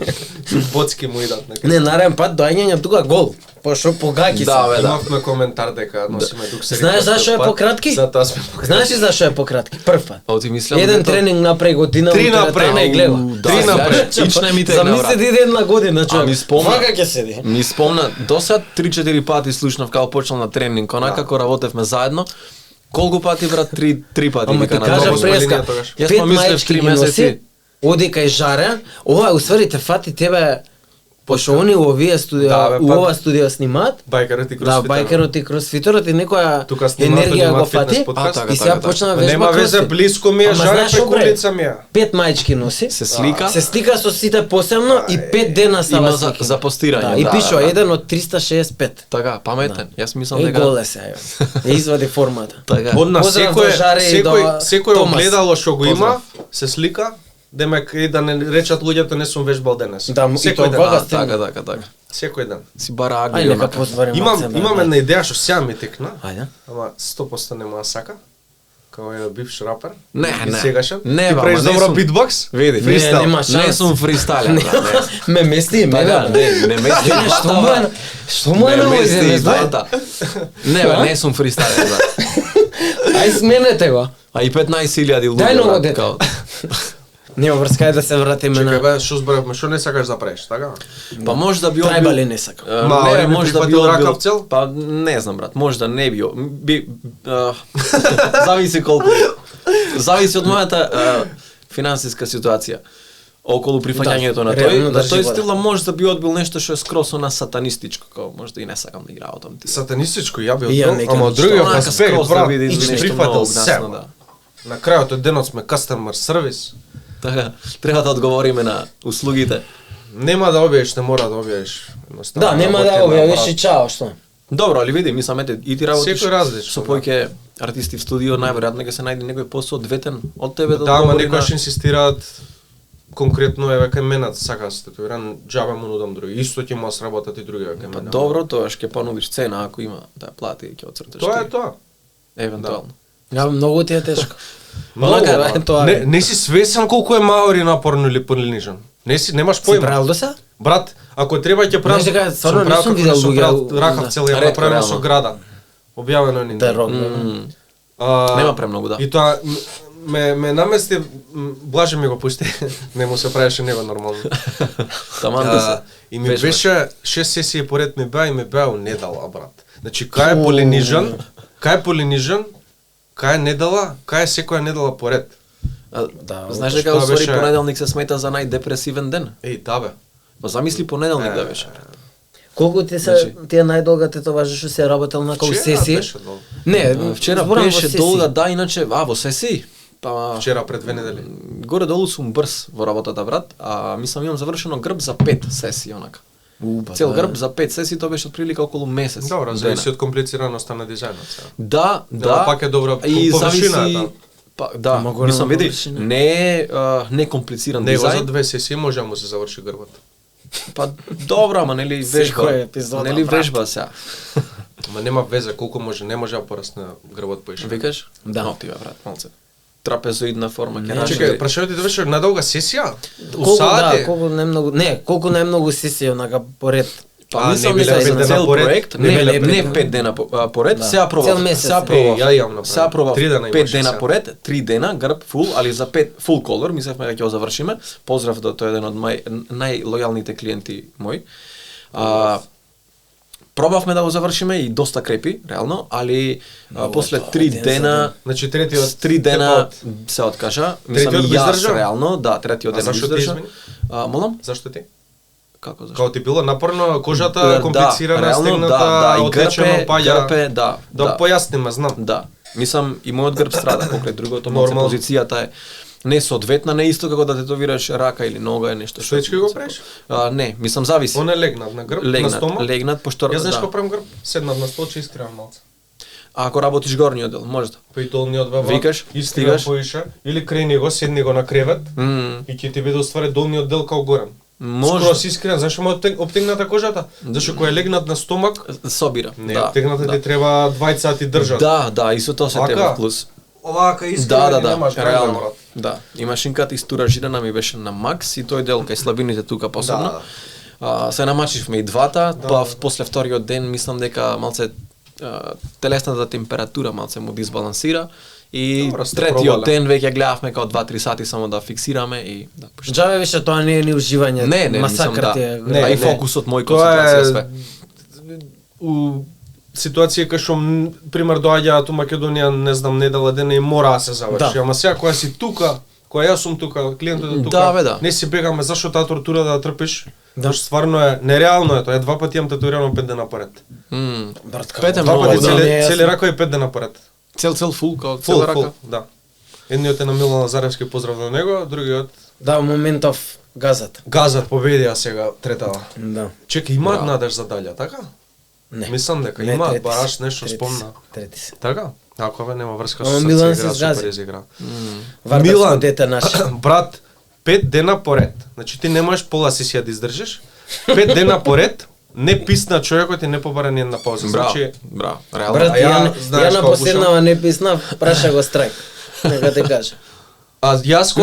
Боцки му идат нека. Не, нареден пат доаѓање тука гол, пошто погаки Да, се. бе, да. Имавме коментар дека носиме дуксери. Знаеш зашо е пократки? Затоа сме пократки. Знаеш ли зашо е пократки? Прв пат. А ти мислам Еден дека- тренинг напред година, Три му напред. теретана и гледа. Да, Три сега напред. ич не ми тегна, брат. Замислете иде една година, човек. ми спомна- Вака ќе седи. Ми спомна, до сега 3-4 пати слушнав како почнал на тренинг, онака како работевме заедно. Колку пати брат? 3 пати Ама вика ти на кажа много дом. преска, тогаш. Јас 5 помислев мајчки 3 ги носи, месеци. оди кај Жаре, ова усвари те фати тебе, пошто они у овие студио, Да, бе, у па- ова студио снимаат, Байкерот и да, кросфитер. байкерот и кросфитерот и некоја Тука снимаат, енергија имаат го фитнес фати, подкаст. така, и сега така. почна Ма вежба Нема везе, кросфит. блиско ми е Ама Жаре знаеш што, преку бре? улица ми е. 5 мајчки носи, Се слика. се слика со сите посебно и 5 дена става Има за- слики. за постирање, Да, и да, пишува да. еден од 365. Така, паметен. Јас мислам Е, дека голе се, ја извади формата. така. Од на Поздрав до секој Жаре и до секој Томас. огледало што го има, Поздрав. се слика, демек и да не речат луѓето не сум вежбал денес. Да, и секој тоа ден. вага А, така. Секој ден. Си бара Ај, агли, нека онака. позбарим Имам една идеја што сега ми текна, Ајде. ама 100% нема да сака. Као е бивш рапер. Не, и не. Сегашен. Не, Ти бе, правиш ама не добро сум. битбокс? Види, Фристайл. нема шанс. Не сум фристайлер, брат. Ме мести и мене, Така, бе. не мести Не, што му е, што му е на мести мој и знае? двата. Не бе, не сум фристайлер, брат. Ај сменете го. А и 15.000 луѓе. Дај ново брат, дете. као- Нема врска да се вратиме Чекај на бе, што зборевме, што не сакаш да правиш, така? Па може да би одбил... Трајбали не сакам. Ма, Не, не би може да би прифатил одбил... ракавцел? Па не знам брат, може да не би... Зависи колку... Зависи од мојата финансиска ситуација. околу прифаќањето на реално тој, да на тој живее. стил да може да би одбил нешто што е скрос на сатанистичко, како може да и не сакам да играам там ти. Сатанистичко ја би И ја одбил, некад ама од ништо. другиот Онака аспект, скрос да брат, види и нешто прифатил многу се. гнасно, да. На крајот од денот сме customer service. Така, треба да одговориме на услугите. Нема да обиеш, не мора да обиеш. Едноставно, Да, нема да работи на објавиш и брат. чао, што? Добро, али види, мислам, ете, и ти работиш Секој различно, со да. појќе артисти в студио, најверојатно ќе се најде некој посол одветен од тебе да Да, ама одговори некојаш инсистираат конкретно еве кај мене сака да се татуиран, џабе му нудам други. Исто ќе му сработат и други кај Па мене. добро, тоаш ќе понудиш цена ако има да ја плати и ќе оцрташ. Тоа е ти. тоа. Евентуално. Ja, многу ти е тешко. Многу, Онака, брат. е тоа. Не си свесен колку е маори напорно или понижен. Немаш Си појма. правил до сега? Брат, ако треба ќе правам. Знаеш дека стварно не сум видел луѓе, Ракав да. цел ја Ретко, направено реално. со града. Објавено е Да, нинде. рок. Нема премногу, да. И тоа ме намести, Блаже ми го пусти, не му се правеше него нормално. Таман да се. И ми вежбаш. беше 6 сесии поред ми беа и ми беа недала, брат. Значи, кај е полинижен, кај е недала, кај е секоја недала поред. Да, Знаеш тоа дека уствари беше- понеделник се смета за најдепресивен ден? Еј, да бе. Па замисли понеделник да беше. Колку ти се Значи- тие најдолга тетоважи што си работел на као сесии? беше долго. Не, Вчера зборам во беше сесии. долга, да, иначе, во сесии. Па Вчера пред 2 недели. горе долу сум брз во работата, брат, а мислам имам завршено грб за 5 сесии онака. Цел да. грб за 5 сесии, тоа беше отприлика околу месец. Добро, дена. зависи од комплицираноста на дизајнот сега. Да, Дела да. пак е добра И површина, зависи да. Па да, Ама горе мислам на види, површина. не е не комплициран Него за дизајн. 2 сесии може да му се заврши грбот. Па добро, ама нели Секој вежба. епизода, Нели брат. вежба сега. Ама нема везе колку може, не може да порасне грбот поише. Викаш? Да. Но ти бе брат, малце. Трапезоидна форма ќе Не, рачи. Чекај, прашајте да беше надолга сесија? Колку Усаати? да, колку најмногу, не, колку најмногу сесии онака поред. Па мислам не дека биле за пет дена цел поред? проект, Не не биле не пет 5 дена поред, Да. сега пробав. Цел месец. Сега пробав. Ја имам направено. Сега пробав 3 дена 5 имаше дена сега. поред, 3 дена грб фул, али за 5 фул колор, мислевме дека ќе го завршиме. Поздрав до тој еден од најлојалните клиенти мои. Пробавме да го завршиме и доста крепи, реално, али после тоа 3 ден за дена Значи третиот 3 дена се откажа, мислам Третиот и го јас издржа? реално, да, третиот А ден го зашто ти издржа. измени? Молам? Зашто ти? Како зашто? Као ти било напорно, кожата Да, комплицирана, реално, стегната, и отечено, паѓа. грб е, да. Да појасниме, знам. Да. Мислам и мојот грб страда покрај другото, Нормално. малце позицијата е не соодветна, не е исто како да тетовираш рака или нога е нешто Стоички го правиш? Не, мислам зависи. Он е легнат на грб, на Легнат, стомак. легнат пошто Јас знаеш да. како правам грб? Седнат на стол, че искривам малце. А ако работиш горниот дел, може да. Па и долниот бе, брат, Викаш, искривам стигаш. поише, или крени го, седни го на кревет, и ќе ти биде уствари долниот дел као горен. Може. Скоро си искрен, зашто му е обтегната кожата? Зашто кој е легнат на стомак, Собира. не, да, обтегната да. ти треба 20 сати држат. Да, да, и со тоа се Вака? тебе плюс. Овака искрен, Да, немаш време, реално. брат. Да, и машинката истуражирана ми беше на макс и тој дел кај слабините тука посебно. Да. Се намачивме и двата, па после вториот ден мислам дека малце телесната температура малце му дисбалансира и Добро сте третиот пробале. ден веќе гледавме као 2-3 сати само да фиксираме и да пушти. Джаве беше тоа не е ни уживање. Не, мислам масакр да. ти е. Не, и фокусот мој концентрација све. У ситуација кај што пример доаѓаат у Македонија, не знам, недела дена и мора да се заврши. Да. Ама сега кога си тука, кога јас сум тука, клиентот е тука, Да, бе, да. не си бегаме, зашто таа тортура да ја трпиш? Да. Зашто стварно е нереално е тоа. Ја 2 пати имам татуирано 5 дена поред. Брат, Пет е 2 многу, пати да. не е цели јасно. рака и 5 дена поред. Цел фул као Фул, цела рака. фул, да. Едниот е на Милан Лазаревски, поздрав на него, другиот Да, моментов газат. газат победија сега третава. Да. Чекај, имаат Браво. надеж за далја, така? Не. Мислам дека Не, имаат, трети бараш се, нешто трети спомна. се, Трети се. Така? Ако бе нема врска Ама со Милан срце се игра, згази. супер изигра. Вартавско дете наше. Брат, 5 дена поред. Значи ти не можеш пола сесија да издржиш. 5 дена поред, не писна човекот и не побара ни една пауза. Браво, Значи, браво, реално. Брат, А ја, ја знаеш на како последнава не писнав, праша го страйк. Нека те кажа. а јас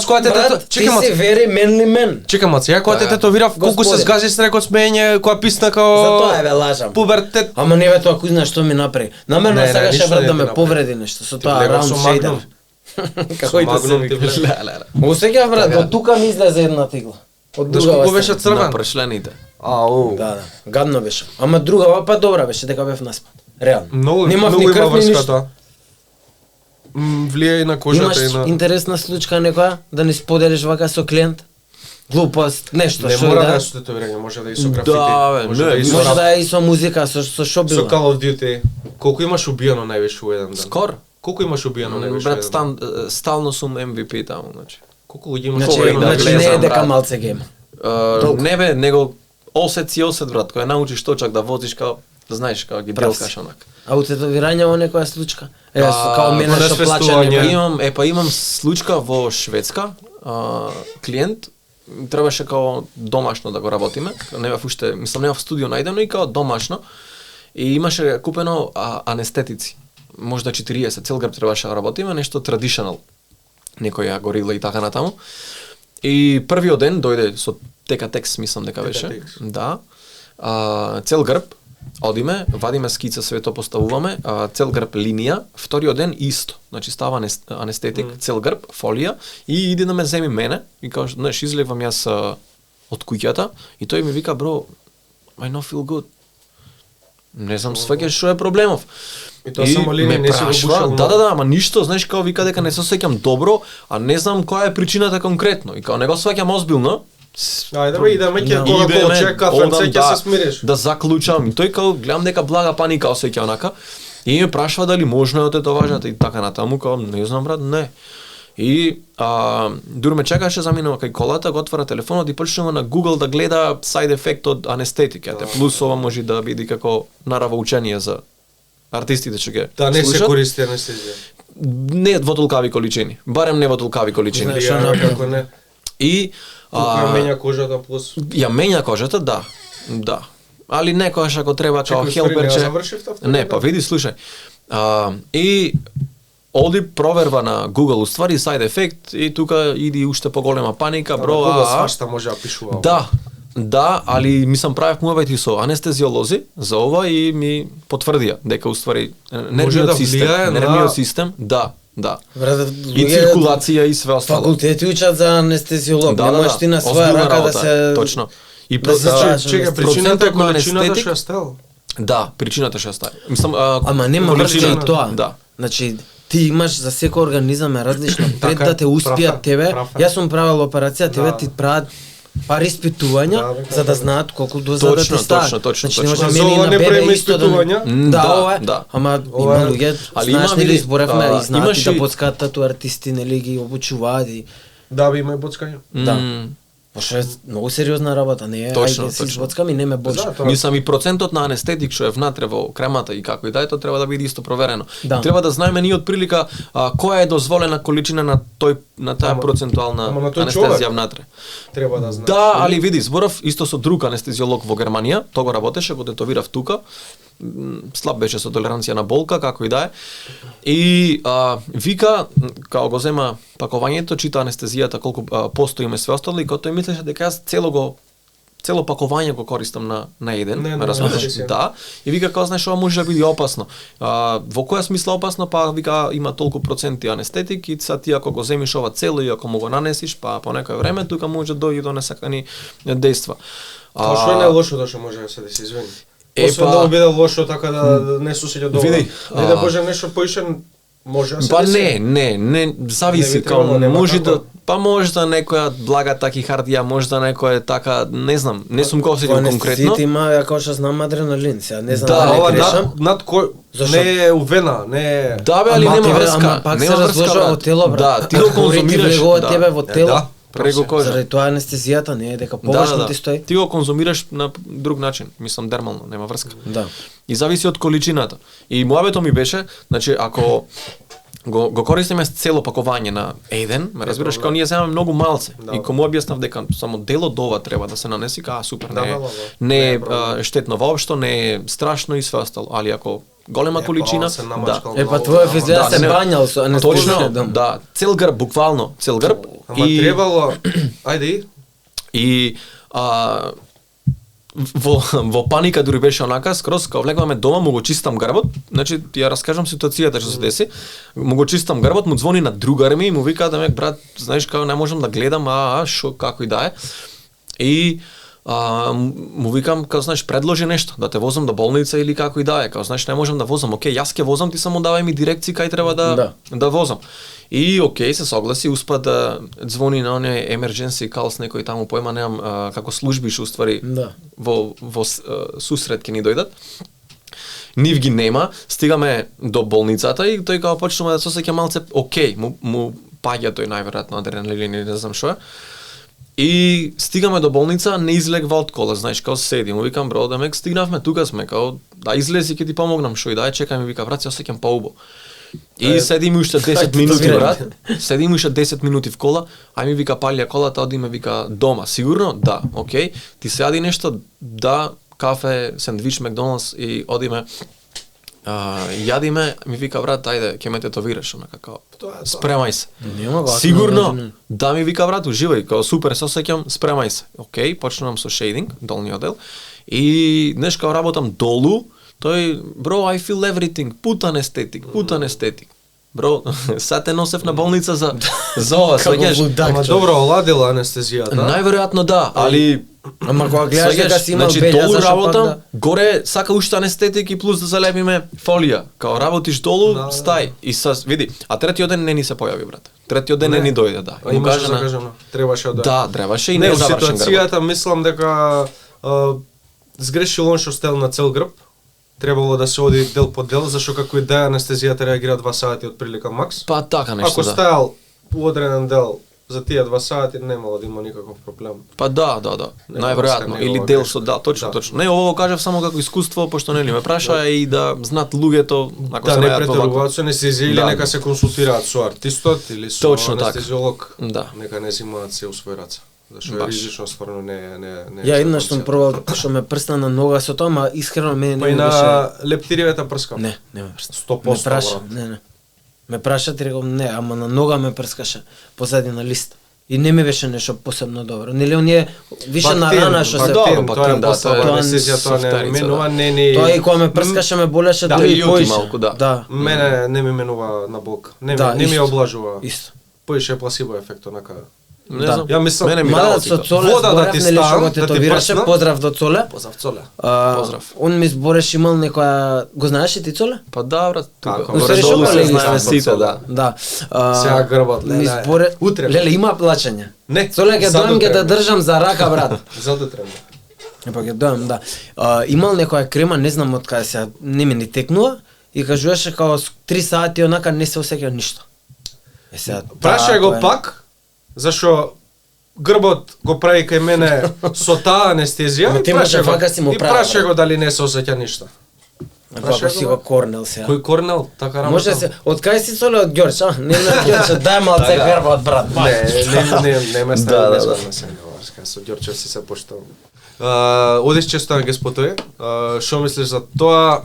кога те, Брат, ти чекам, си very manly man. чекам, ја кога те Да. тетовирав, колку се Господи. згази с рекот смење, кога писна као Затоа бе лажам. пубертет. Ама не бе тоа кој знае што ми направи. Намерно Не, не, сакаше ништо брат не да ти ме направи. повреди нешто со Ти тоа влегов раунд со шейдер. Магнум. Како и да се Магнум ти вика. влегов. Осеќав брат, Така. од тука ми излезе една тигла. Од Знаеш другава колку беше страна. На црвен? пршлените. Ау. Да, да. Гадно беше. Ама другава па добра беше, дека бев наспат. Реално. Многу, Немав многу ни има крв ни врска ништо. тоа. Влијае и на кожата Имаш и на... интересна случка некоја да ни споделиш вака со клиент? глупост, нешто Не што мора да да. е со тетовирање, може да е и со графити, Да, бе, може не, да е и со Може рап, да е и со музика, со што со било. Call of Duty. Колку имаш убиено највише у еден ден? Скор. Колку имаш убиено највише? Брат, стално сум MVP таму, значи. Колку луѓе имаш Значи, Кога убиено? да значи не е гледам, дека брат. малце гейм. Uh, не бе, него осет си осет, брат, кога научиш точак да возиш као, да знаеш, као ги Прав си. делкаш онак. А у тетовирање во некоја случка? А, Као мене во што несвестување. плаќање. Имам случка во Шведска, клиент требаше као домашно да го работиме, немав уште, мислам немав студио најдено и као домашно и имаше купено анестетици. Можда 40, цел грб требаше да работиме, нешто традиционал. Некоја горила и така натаму. И првиот ден дојде со Текатекс, мислам дека беше. Текатекс. Да. Цел грб, одиме, вадиме скица, све тоа поставуваме, цел грб линија, вториот ден исто. Значи става анестетик, цел грб, фолија и иде да ме земи мене и каже, знаеш, излевам јас од куќата и тој ми вика, бро, I don't feel good. Не знам сваќаш што е проблемов. И тоа само линија, не си го бушал Да, ама ништо, знаеш, као вика дека не се сеќам добро, а не знам која е причината конкретно. И као не го сваќам озбилно. Ајде бе, идеме ќе кога Идеме, колче кафенце одам, ќе се смириш. Да заклучам. И тој као гледам дека блага паника осеќа онака. И ме прашува дали можно е од тетоважната и така натаму, као не знам брат, не. И дури ме чекаше, заминува кај колата, го отвара телефонот и почнува на Google да гледа side effect од анестетиката. Плюс ова може да биде како нараво учение за артистите што ќе Да не се слушат. користи анестезија. Не во толкави количини. Барем не во толкави количини. Знаеш, Ја, например. како не. И Колку ја менја кожата плюс. ја менја кожата, да. Да. Али некојаш ако треба као Чекај, ствари, не ја хелперче. завршивте втори Не, ден? па види, слушај. И оди проверба на Google уствари side effect и тука иди уште поголема паника, бро. Кога свашта може да пишува. Да. Да, али мислам правев муабети со анестезиолози за ова и ми потврдија дека уствари Може нервниот да систем, влијае на- нервниот систем, да, да. Брат, И циркулација и све остало. Факултети учат за анестезиолог, не можеш ти на своја озбилна рака да работа, се точно. И да се про- ставаш Чекај, анестезија. причината е процентот на количината анестетик? што ја стел. Да, причината што стаи. Мислам, Ама нема врска и тоа. Да. Значи, ти имаш за секој организам е различно. Пред Така е, да те успијат прав е, тебе, прав е. јас сум правел операција, тебе Да. ти прават пари испитувања Да, бе, за да така. знаат колку доза да Точно, ти стават. точно, точно, Значи, не точно. може За мене и ова на не бебе правиме исто да... испитувања? М, Да, да, ова е. да. Ама Ова има е. луѓе, Али знаеш има, нели види, изборевме и знаат имаш и да и- боцкаат тату артисти, нели ги обучуваат и... Да, би има и боцкање. Да. М, Пошто е многу сериозна работа, не е, Точно, ајде си точно. избоцкам и не ме бочи. Да, тоа. Мислам и процентот на анестетик што е внатре во кремата и како и да е, тоа треба да биде исто проверено. Да. И треба да знаеме ние од прилика која е дозволена количина на таа Ама процентуална на тој анестезија човек. внатре. Треба да знаеш. Да, али види, зборав исто со друг анестезиолог во Германија, тоа го работеше, го тетовирав тука. Слаб беше со толеранција на болка, како и да е. И вика, као го зема пакувањето, чита анестезијата, колку постои ме све остало, и кога тој мислеше дека јас цело пакување го користам на еден, Не, ме разбираш? анестезија. Да. И вика као знаеш ова може да биде опасно. Во која смисла опасно? Па вика има толку проценти анестетик и са ти ако го земиш ова цело и ако му го нанесиш, па по некој време тука може да дојде до несакани дејства. Тоа што е најлошото што може да се деси, извини. Е, Освен па- да му биде лошо така да не сусеќа добро. Види, Не да Боже нешто поише може да се Па деси. не зависи, Не би требало, као нема може како. да па може да некоја блага такихардија, може да некоја така, не знам, не сум го Во осетил конкретно. анестезиите има, ја како што знам, адреналин, сега не знам Да, дали Ова грешам. над кој Зашо? не е увена, не е. Да бе, али Ама нема тебе- врска, ама пак нема се врска, разложува брат. во тело, брат. Да, ти го Кори ти конзумираш, влегува да. тебе во тело. Да, Преку кожа. Заради тоа анестезијата не е дека погрешно ти стои. Ти го конзумираш на друг начин, мислам дермално, нема врска. Да. И зависи од количината. И муабето ми беше, значи ако го користиме цело пакување на еден, ме разбираш, проблем. као ние земаме многу малце. Да. И кому објаснав дека само дел од ова треба да се нанеси, супер, Да, не, да, да. не Не е е проблем. штетно воопшто, не е страшно и све остало. Али ако голема Е, па, количина, ова се да. намачкал Е, па малку, твојов ама изгледа да, се не, бањал со анестезија. Точно, да, цел грб, буквално, цел грб. Ама требало, ајде и. И во паника дури беше онака, скроз кога влегуваме дома, му го чистам грбот, значи ти ја раскажам ситуацијата што се деси, му го чистам грбот, му звони на другар ми и му вика да ме брат, знаеш како не можам да гледам, шо како и да е. И му викам, као знаеш, предложи нешто, да те возам до болница или како и да е, као знаеш, не можам да возам, окей, јас ќе возам, ти само давај ми дирекции кај треба да возам. И окей, се согласи, успа да звони на оние emergency calls, некој таму појма, немам како службиш уствари во сусрет ќе ни дојдат. Нив ги нема, стигаме до болницата и тој као почнува да се осеќа малце окей, му паѓа тој најверојатно адреналин или не знам што е. И стигаме до болница, не излегва од кола, знаеш, као седи, му викам, бро, демек стигнавме, тука сме, као, да излези, ќе ти помогнам, шо и да, чекај ми, вика, брат, се осеќам поубаво. И седиме уште 10 минути, брат, седиме уште 10 минути в кола, ај ми вика, палија колата, одиме, вика, дома, сигурно? Да, окей, ти се јади нешто, да, кафе, сендвич, Макдоналдс и одиме, јадиме, ми вика, брат, ајде, ќе ме тетовираш, онака, као, спремај се. Сигурно? Да, ми вика, брат, уживај, као, супер, се осеќам, спремај се. Окей, почнувам со шейдинг, долниот дел, и, знаеш, као работам долу, тој, бро, I feel everything, put anesthetic. Бро, сад те носев на болница за ова, сваќаш. Ама добро, оладила анестезијата. Најверојатно да, али ама кога гледаш дека си имал значи, белја, долу зашо работам, пак горе сака уште анестетик и плюс да залепиме фолија. Као работиш долу, стај. И види, а третиот ден не ни се појави, брат. Третиот ден не ни дојде, да. И имаше закажано, требаше да. Да, требаше и не завршен грб. Ситуацијата мислам дека сгрешил он што стел на цел грб. Требало да се оди дел по дел, зашто како и да е анестезијата реагира 2 сати од прилика макс. Па така нешто, ако да. Ако стајал одреден дел за тие 2 сати, немало да има никаков проблем. Па да. Најверојатно. Или дел со, да, точно. Не, ово го кажав само како искуство, пошто нели ме праша и да знаат луѓето, ако се не претеруваат со анестезија или нека се консултираат со артистот или со анестезиолог. Да. Нека не зимаат се у свој раце. Зашто е ризично, стварно не. Ја еднаш сум пробал што ме прсна на нога со тоа, ама искрено мене не беше. Па и на лептиривата прскав. Не ме прсна. 100%. Праша, не. Ме праша ти реков не, ама на нога ме прскаше позади на лист. И не ми беше нешто посебно добро. Нели оние више на рана што се тоа не менува не. Тоа и кога ме прскаше ме болеше дури и поише. Да. Мене не ми менува на болка. Не ми облажува. Исто. Поише пласибо ефект онака. Не знам. Ја мислам, мене ми дава со Цоле, вода да ти става, да тетовираше, поздрав до Цоле. Поздрав Цоле. Поздрав. Он ми збореше имал некоја, го знаеш и ти Цоле? Па да, брат. Горе долу се знаеме сите, да. Да. Сега грбот, леле. Утре. Леле има плачење. Не. Цоле ќе дојам ќе да држам за рака, брат. Зато треба. Па ќе дојам, да. Имал некоја крема, не знам од каде се, не ми ни текнува и кажуваше као 3 сати онака не се осеќа ништо. Прашај го пак, зашо грбот го прави кај мене со таа анестезија и прашај го дали не се осеќа ништо. Како си го Корнел сега. Кој Корнел? Така работа. Може се, од кај си Соле од Ѓорче, а? Не на Ѓорче, дај малце грбот, брат. Не ме стави на се со Ѓорче си се поштувам. Одиш често на Геспотој, што мислиш за тоа?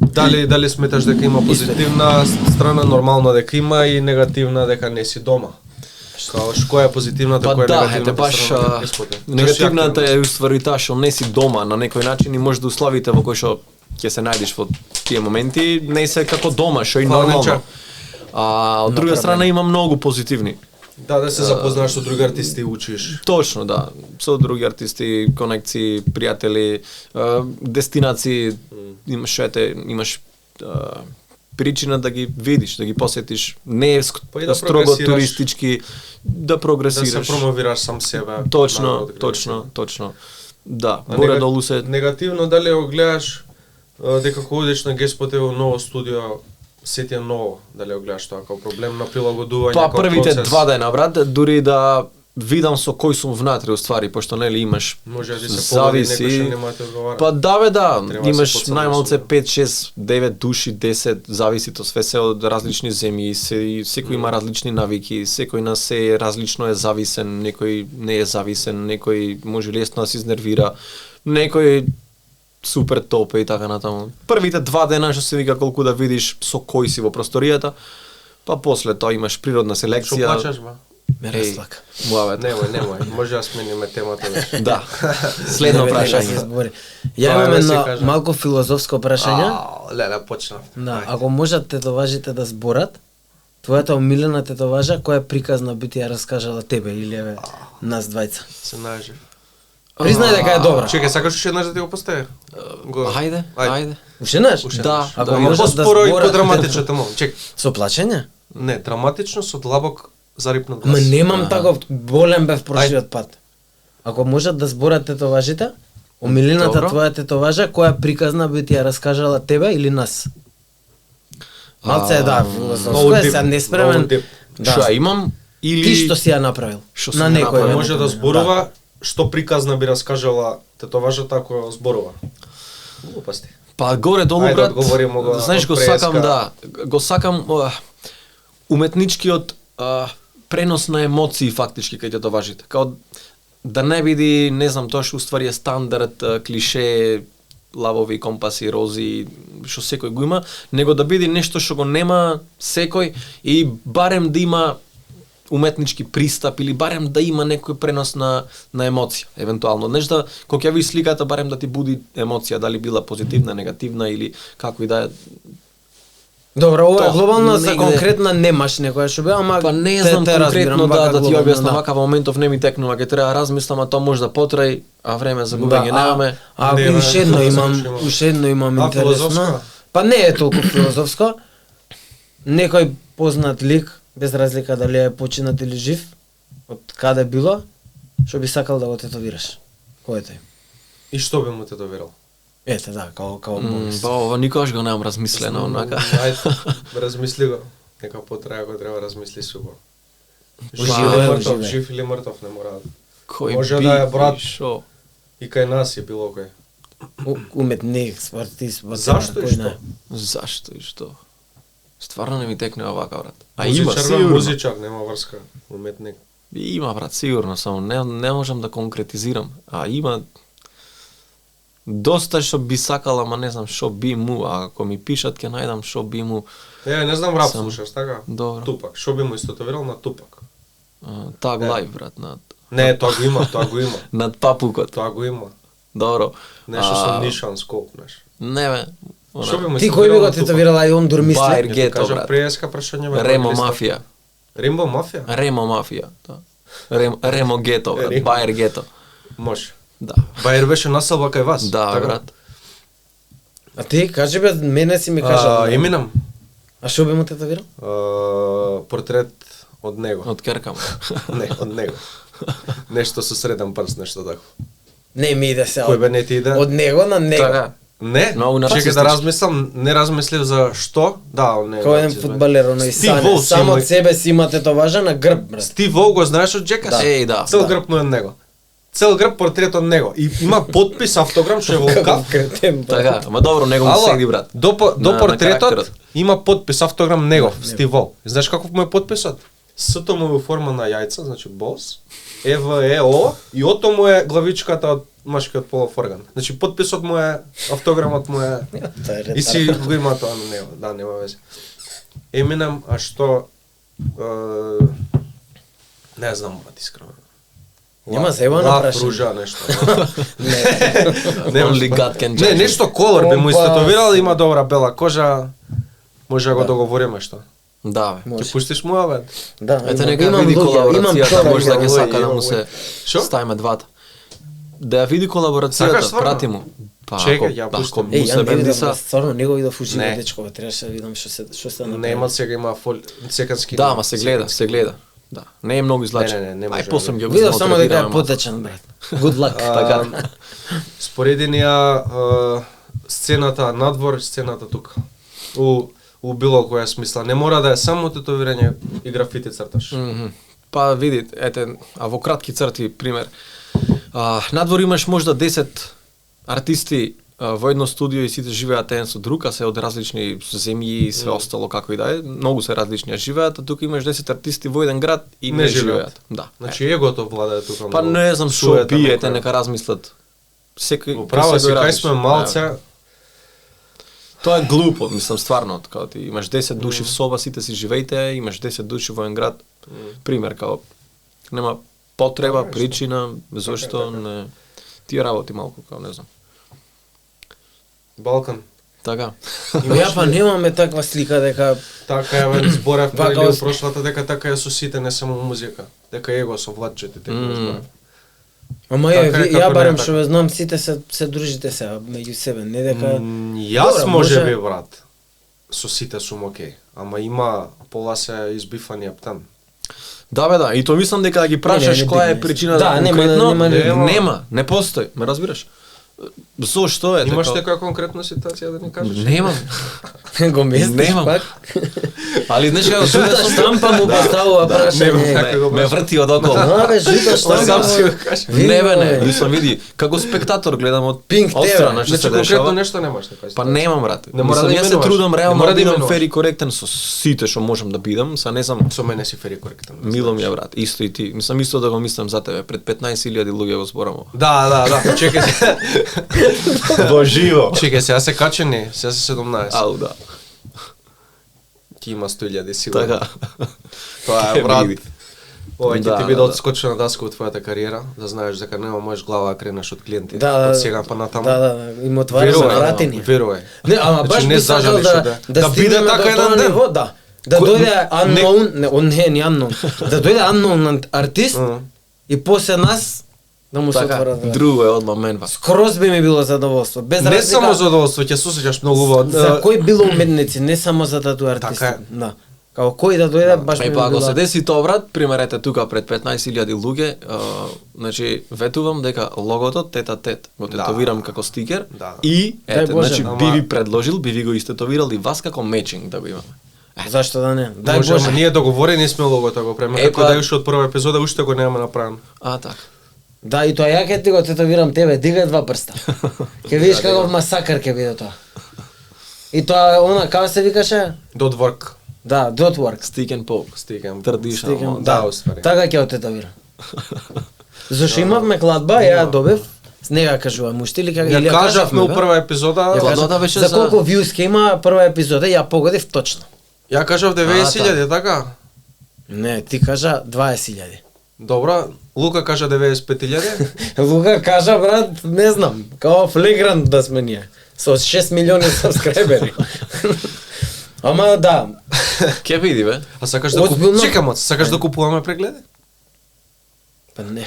Дали сметаш дека има позитивна страна, нормално дека има и негативна дека не си дома? Која е позитивната, која е негативната страна на Геспотој? Негативната е уствари таа што не си дома на некој начин и може да условите во кои што ќе се најдеш во тие моменти не се како дома, што е нормално. Од друга страна има многу позитивни. Да се запознаеш со други артисти и учиш. Точно, да. Со други артисти, конекции, пријатели, дестинации, имаш причина да ги видиш, да ги посетиш. Не е строго туристички, да прогресираш. Да се промовираш сам себе. Точно. Да, горе долу се. Негативно дали го гледаш дека кога одиш на Геспотој во ново студио, се ти е ново, дали го гледаш тоа како проблем на прилагодување како процес? Па првите 2 дена, брат, дури да видам со кој сум внатре уствари, пошто нели имаш може да се зависи некој што нема те одговара. Па да, имаш најмалце 5, 6, 9 души, 10, зависи тоа све се од различни земји, секој има различни навики, секој на се различно е зависен, некој не е зависен, некој може лесно да се изнервира, некој супер топ и така натаму. Првите 2 дена што се вика колку да видиш со кој си во просторијата, па после тоа имаш природна селекција. Што плачеш, ба? Ме разлака. Муавет. Немој, може да смениме темата веќе. Да. Следно прашање. Ја имам едно малку филозофско прашање. Леле, почнав. Да, ако можат тетоважите да зборат, твојата омилена тетоважа, која приказна би ти ја раскажала тебе или нас двајца? Се најжив. Признај дека е добра. Чекај, сакаш уште еднаш да ти го постави? Ајде. Уште еднаш? Да, Ако да, Ама можеш да поспоро и зборат- подраматично тамо. Чек, Со плачење? не, драматично со длабок зарипнат Ма глас. немам таков, болен бев прошлиот пат. Ако можат да зборат тетоважите, омилената Добро. твоја тетоважа, која приказна би ти ја раскажала тебе или нас? Малце е да, филозофско е, сега не спремен. Што ја имам или Ти што си ја направил? Што На сум ја некој направил? момент. Може да зборува, што приказна би раскажала тетоважата ако зборува. Глупости. Па горе долу Ајде, брат. одговоримо го Знаеш од го преска. сакам го сакам уметничкиот пренос на емоции фактички кај тетоважите. Као да не биде, не знам, тоа што уствари е стандард, клише, лавови, компаси, рози, што секој го има, него да биде нешто што го нема секој и барем да има уметнички пристап или барем да има некој пренос на емоција, евентуално. Нешто кога ќе видиш сликата барем да ти буди емоција, дали била позитивна, негативна или како и да е. Добро, ова е Тоа, глобално, за негде- конкретна немаш некоја што бе, ама Па не те знам разбирам, конкретно вака да ти глобално, објаснам, вака во моментов не ми текнува, ќе треба да размислам, а тоа може да потраи, а време за губење немаме. А Не, уште едно филозофско имам, имам. уште едно имам А, интересно. филозофско? Па не е толку филозофско. Некој познат лик, без разлика дали е починат или жив, од каде било, што би сакал да го тетовираш. Кој е тој? И што би му тетовирал? Ете, да, као бонус. Па ова никогаш го немам размислено, онака. Ајде, размисли го. Нека потрае го треба размисли си го. Жив Уживај, или мртов, уживај. жив или мртов не мора. Кој Може би, да е брат. Шо? И кај нас е било кој. Уметник, спортист, Зашто и кој што? не. Зашто и што? Стварно не ми текнува вака, брат. А Музичар има бе, сигурно. музичар, нема врска. Уметник. Има, брат, сигурно, само не можам да конкретизирам. А има доста што би сакал, ама не знам што би му, а ако ми пишат ќе најдам што би му. Не знам рап Сам. слушаш, така? Добро. Тупак. Што би му истотовирал на Тупак? Таг лайв, брат, Не, тоа го има, тоа го има. над папукот. Тоа го има. Добро. Нешто со нишан скоп, неш. Не бе. Што би му Ти кој би го тетовирал, а и он дур мисли? Баер Ќе ти гето, кажам брат. преска прашање бе. Ремо Кристо. мафија. Рембо мафија? Ремо мафија, да. Ремо гето, брат. Ремо. Баер гето. Може. Да. Баер беше населба кај вас. Да, така? брат. А ти, кажи бе, мене си ми кажал. Еминем. А што би му тетовирал? Портрет од него. Од Керкам. Не, од него. Нешто со среден прст, нешто такво. Не ми иде се. Кој бе не ти иде? Од него на него. Така. Не, Многу чекај нарцистички. да размислам, не размислив за што. Да, од него. Кој еден фудбалер, оној Стив Сане, Волф си само има- од себе си има тетоважа на грб, брат. Стив Вол го знаеш од Джекас? Да. Еј, да, Цел да. грб му е од него. Цел грб портрет од него. И има подпис, автограм, што е волкав. Кретен, брат. Така, ама добро, него му Ало, седи, брат. до На портретот карактерот. има подпис, автограм негов, Стив Вол. И знаеш каков му е подписот? С-то му е во форма на јајца, значи бос, ЕВЕО, и ото му е главичката од машкиот полов орган. Значи подписот му е, автограмот му е, Тоа е и си го има тоа на него, да, нема везе. Еминем, а што, не знам, брат, искрено. Нема заебано Лав, прашање. ружа, нешто. Only God can Не, judge. нешто колор би му Компас. истетовирал, има добра бела кожа. Може да го договориме што. Да, бе. Ќе пуштиш му, бе? Да, Ете имам- нека имам види луѓе, имам колаборацијата, чора, може да имам ќе луѓе, сака да имам му луѓе. се Шо? ставиме двата. Да ја види Сакаш колаборацијата, стварно? прати му. Па, Чекај, ако- ја ако пуштам. му Еј, се ја не бенди видам, са. брат, стварно, не го видов уживо, Не. дечко, бе, требаше да видам што се направи. Нема сега има секански. Да, ма се гледа, се гледа. Да, не е многу излачен. Не може Ај да после види. ќе го Видов само дека е змотретираме малку. потечен, брат. Good luck. Така. Спореди ни ја сцената надвор, сцената тука. У било која смисла. Не мора да е само тетовирање и графити црташ. Мгм. Па види, ете, а во кратки црти пример. Надвор имаш можда 10 артисти во едно студио и сите живеат еден со друг, а се од различни земји и све остало како и да е. Многу се различни, а живеат, а тука имаш 10 артисти во еден град и Не не живеат. живеат. Да. Значи егото владае тука. Па многу. не знам што Суета пиете, некоја. нека размислат. Секој Управа си, секој кај различно. сме малце, Тоа е глупо, мислам стварно, као ти имаш 10 души в соба, сите си живеете, имаш 10 души во еден град. Пример као нема потреба, причина, зошто не тие работи малку као не знам. Балкан. Така. Ја па немаме таква слика дека Така е, зборев Вака прели ос- прошлата дека така е со сите, не само музика. Дека его со владчете, дека Мм. зборев. Ама Така е, ја како не е барем така. што ве знам, сите се дружите се меѓу себе, не дека... Јас Добро, може може- би, брат, со сите сум окей, ама има пола се избифани ептан. Да бе, да, и то мислам дека да ги прашаш не која е битно. причина Да, нема- конкретно, нема- не постои, ме разбираш? Зошто е Имаш така? некоја конкретна ситуација да ни кажеш? Немам. Го местиш Немам. пак. Али знаеш како Жута штампа му поставува прашање. ме врти од околу. Да, бе, жута штампа. Сам си го кажа. Не бе, не, мислам види, како спектатор гледам од Pink TV. отстрана што Значи се конкретно дешава. нешто немаш така. Па немам, брат. Не мора Мислам, да јас се именуваш. трудам Не реално мора да да бидам именуваш. фер и коректен со сите што можам да бидам, са не знам. Со мене си фери коректен. Мило ми е, брат, исто и ти. Мислам исто да го мислам за тебе. Пред 15.000 луѓе го зборам. Да, чекај се. Во живо. Чекај се, јас се качени, сега се 17. Ау, да. Ти има 100.000 сигурно. Така. Тоа е, брат. Види. Ова ќе Да, ти биде да, да. одскочена даска од твојата кариера, да знаеш дека нема можеш глава да кренеш од клиенти. Да, од сега па натаму. Да, им отвара за Верувај, вратини. верувај. Не, ама баш Значи, би сакал зажалиш да да биде стигнеме така до еден тоа ден. ниво, да. Да Кој- дојде unknown, не, он не е ни unknown. Да дојде unknown артист и после нас да му се Така, отвора врата. друго е одма менва. Скроз би ми било задоволство. Без Не разлика само задоволство, ќе се осеќаш многу во... за кој било уметници, не само за тату артисти. Така е. Да. Као кој да дојде баш би Е, ми па ако било. се деси тоа, брат, примерете тука пред 15.000 луѓе, значи ветувам дека логото тета тет го Да. тетовирам како стикер Да. и Дај ете, Боже. значи Ама- би ви предложил, би ви го истетовирал и вас како мечинг да го имаме. Зашто да не? Дај Може, Боже. ама ние договорени сме логото го премеме, Е, како па- да уште од прва епизода уште го немаме направено. А, така. Да, и тоа ја ќе ти го тетовирам тебе, дигај два прста. Ќе видиш каков масакар ќе биде тоа. И тоа она како се викаше? Dot work. Да, dot work. Stick and poke. Стигам. Традишнал. Стигам, Да, уствари. Така ќе го тетовирам. Зашто имавме кладба, ја добив, не ја кажувам уште или Ја кажавме у бе? прва епизода, Ја Кладбата кажав, беше за за- колку views ќе има прва епизода, ја погодив точно. ја кажав 90.000, така? Не, ти кажа 20.000. Добро, Лука кажа 95.000. Лука кажа, брат, не знам, као флегрант да сме ние, со 6 милиони сабскрайбери. Ама да, Ке види, бе. А сакаш да Озбилно? Чекам, сакаш да купуваме прегледи? па не.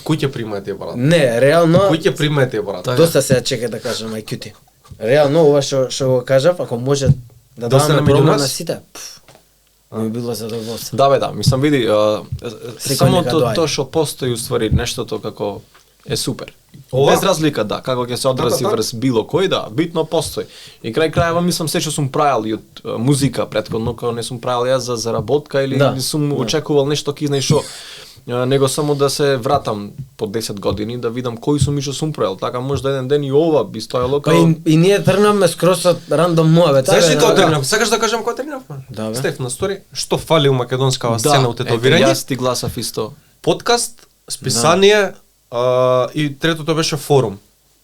Кој ќе примете, брат? Не, реално, Кој ќе примете, брат? Така. доста се чека да кажам IQ-ти. Реално, ова што го кажав, ако може да Да остане даваме меѓу промо нас? на сите, ми било задоволство. Да, бе, да, мислам види, Секој само нека тоа доаѓа. што постои уствари нештото како е супер. Ова? Без разлика, да, како ќе се одрази Да. врз било кој, да, битно постои. И крај крајава мислам се што сум правил и од музика претходно, кога не сум правил јас за заработка или Да, не сум да. очекувал нешто ки знаеш што, него само да се вратам по 10 години да видам кој сум и што сум правил. Така може еден ден и ова би стоело Па како и ние тргнавме скроз од рандом муавет. Знаеш ли абе, кога да. тргнав? Сакаш да кажам кога тргнавме? Да, бе. Стеф на стори, што фали у македонскава сцена у ете, тетовирање? јас ти гласав исто. Подкаст, списание и третото беше форум.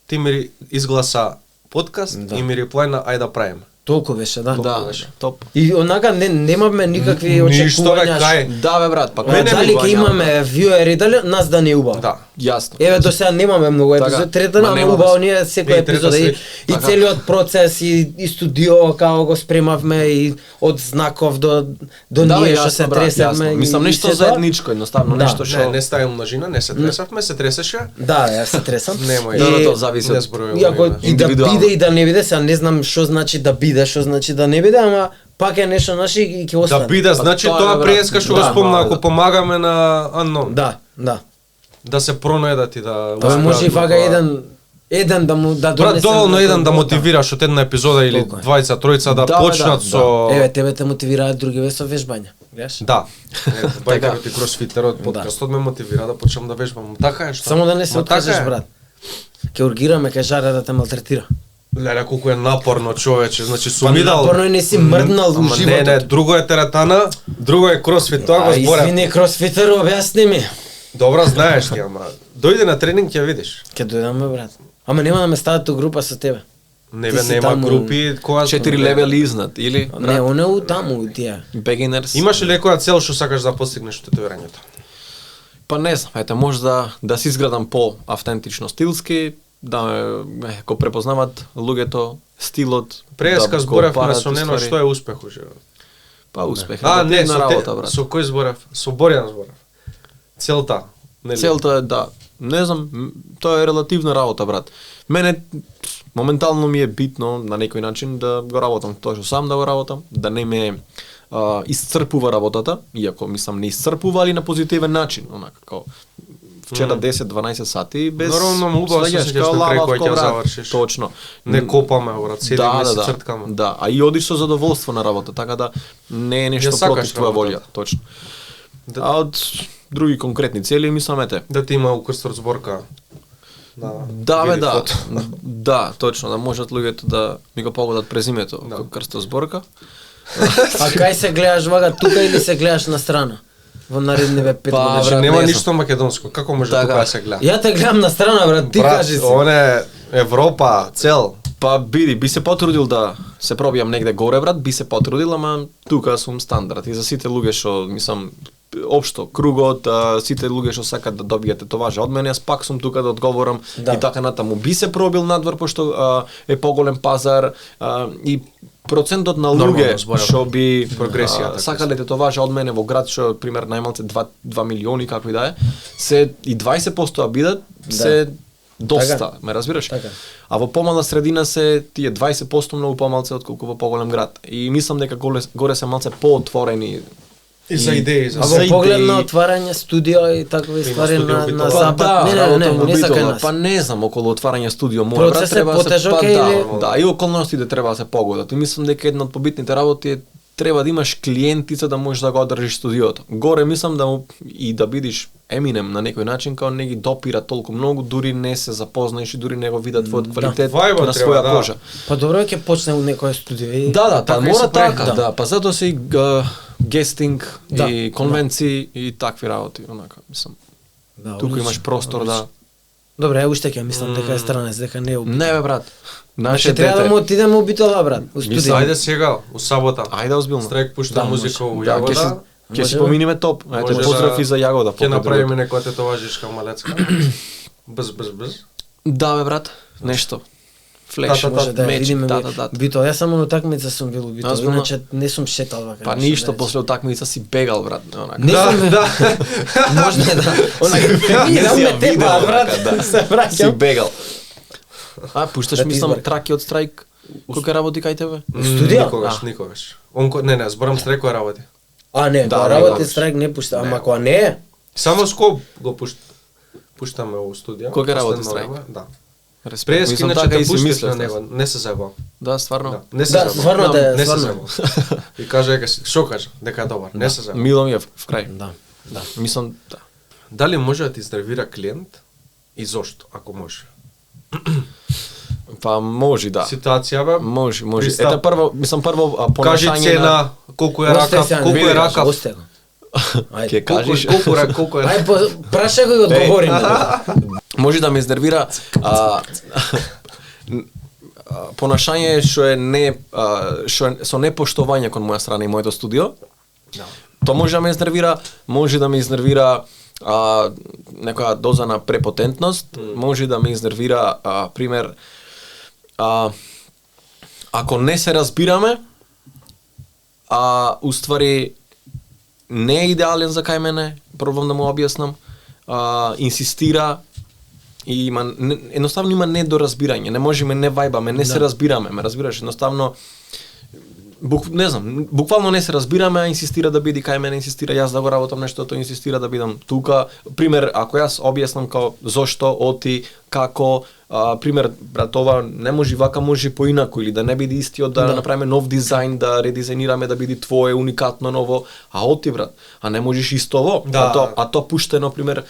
Ти ми изгласа подкаст Да. и ми реплајна ајде да правиме. Толку беше, да. Да, беше. топ. И онака немавме никакви Ништо бе, очекувања. кај. Да, бе, брат, па Мене Дали ми ќе бања, имаме вјуери, дали нас да не е убаво. Да. Јасно. Еве до сега немаме многу Така. епизоди, трета Ма ама нема убаво врз- ние Не, секој трета епизода и Така. целиот процес и студио како го спремавме и од знаков до Да, бе, ние што јасно, се брат, тресевме. јасно. и- Мислам и нешто се тоа. заедничко, едноставно Да. нешто што Не, не ставим множина, не се тресавме, се тресеше. Да, јас се тресам. Нема, И- Да, да, тоа зависи не од зборуваме. И ако и да Индивидуално. биде и да не биде, сега не знам што значи да биде, што значи да не биде, ама пак е нешто наши и ќе остане. Да биде, значи тоа е, тоа брат. преска што го Да, спомна, да. ако помагаме на Unknown. Да, да. Да се пронајдат и да... Тоа може и успеат вака во тоа. еден да му да Брат, донесе. доволно на еден да тоа. мотивираш од една епизода или Толку е. двајца, тројца да Да, бе, почнат да, со... Еве тебе те мотивираат другиве со вежбање. Гледаш? Да. Бајкарот и кросфитерот подкастот ме мотивира да почнам да вежбам. Така е што. Само да не се Ма така откажеш, е. брат. Ке ургираме, ке жара да те малтретира. Леле, колку е напорно, човече, значи Па сум идал... напорно и не си мрднал во Ама животот. Не, друго е теретана, друго е кросфит, тоа го А, зборев. извини, кросфитер, објасни ми. Добра, знаеш ти, ама дојде на тренинг ќе видиш. Ке дојдаме, брат. Ама нема да ме стават у група со тебе. Не Ти бе, си нема таму. групи, која 4 левели изнад или Не, оне у таму, у тие. beginners. Имаш ли некоја цел што сакаш да постигнеш од тетовирањето? Па не знам, ете може да се изградам по автентично стилски, да ме го препознават луѓето, стилот. Преска да го зборевме парат со Нено уствари. што е успех у живот. Па успех. А, не, креативна со, работа, брат. со кој зборев? Со Борјан зборев. Целта. Нели? Целта е да. Не знам, тоа е релативна работа, брат. Мене моментално ми е битно на некој начин да го работам тоа што сам да го работам, да не ме исцрпува работата, иако мислам не исцрпува, али на позитивен начин, онака како вчера 10-12 сати без Нормално, убаво се сеќаш на крај кога ќе завршиш. Точно. Не копаме, брат, седиме се црткаме. Да, а и одиш со задоволство на работа, така да не е нешто против твоја волја, точно. А од други конкретни цели мислам ете. Да ти има укрстор зборка. Да, бе, да. Да, точно, да можат луѓето да ми го погодат презимето како крстор зборка. А кај се гледаш вага, тука или се гледаш на страна? Во наредниве 5 години. Значи нема ништо македонско. Како може тука да се гледа? Ја те гледам на страна, брат, ти кажи си. Оне Европа, цел. Па би се потрудил да се пробијам негде горе, брат, би се потрудил, ама тука сум стандард. И за сите луѓе што мислам општо кругот, сите луѓе што сакат да добиете тоа од мене, јас пак сум тука да одговорам и така натаму. Би се пробил надвор пошто е поголем пазар и процентот на луѓе што би сакале тетоважа од мене во град што пример најмалце 2 милиони како и да е, се и 20% бидат се доста, така, ме разбираш? Така. А во помална средина се тие 20% многу помалце отколку во поголем град. И мислам дека горе се малце поотворени и за идеи, за во поглед на отварање студио и такви ствари на запад. Не сакам. Па не знам околу отварање студио мој брат треба да се да, и околностите треба да се погодат. И мислам дека една од побитните работи е треба да имаш клиенти за да можеш да го одржиш студиото. Горе мислам да и да бидиш еминем на некој начин као не ги допира толку многу, дури не се запознаеш и дури не го видат твојот квалитет на своја кожа. Па добро ќе почне у некој студио. Да, па мора така, да, па затоа се и гестинг и конвенции и такви работи, онака, мислам. Туку имаш простор да. Добре, уште ќе мислам дека е странец, дека не е убитол. Не бе брат. Наше треба да му отидеме у Битола, брат. Мислам, ајде сега, у сабота. Ајде озбилно. Страйк пушта музика у Јагода. Ќе си поминиме топ. Ете поздрав и за Јагода. Ќе направиме некоја тетоважишка малецка. Бз. Да бе брат, нешто. Флеш, може да видиме Битол. Јас само на такмица сум бил у Битол, иначе не сум шетал вака. Па ништо после такмица си бегал брат, онака. Не сум, да. Може да. Онака. Не теба, брат. Се враќам. Си бегал. А пушташ мислам траки од Страйк кога работи кај тебе? Студија? Никогаш. Не, зборам Страйк која работи. А не, кога работи Страйк не пушта, ама кога не е. Само Скоп го пуштаме во студија. Кога работи Страйк? Да. Прески иначе да пуштиш на него, не се заебам. Да, стварно. Не се заебам. Не се заебам. И кажа дека што кажа, дека е добар, не се заебам. Мило ми е в крај. Да. Мислам, да. Дали може да ти издервира клиент и зошто, ако може? Па може, да. Ситуација бе. Може. Ете прво, мислам понашање. Кажи цена, колку е ракав. Ќе кажеш колку е. Ај прашај го и одговори. Може да ме изнервира понашање што е со непоштовање кон моја страна и моето студио. Да. Тоа може да ме изнервира, може да ме изнервира некоја доза на препотентност, може да ме изнервира пример ако не се разбираме, уствари не е идеален за кај мене, пробам да му објаснам, инсистира и едноставно има недоразбирање, не можеме, не вајбаме, не се разбираме, ме разбираш, едноставно не знам, буквално не се разбираме, а инсистира да биде кај мене, инсистира јас да го работам нешто, тој инсистира да бидам тука. Пример, ако јас објаснам као зошто, оти, како, пример, брат, ова не може вака, може поинаку, или да не биде истиот, да направиме нов дизајн, да редизајнираме, да биде твое, уникатно, ново, а оти, брат, а не можеш истово. А то пуштено, пример,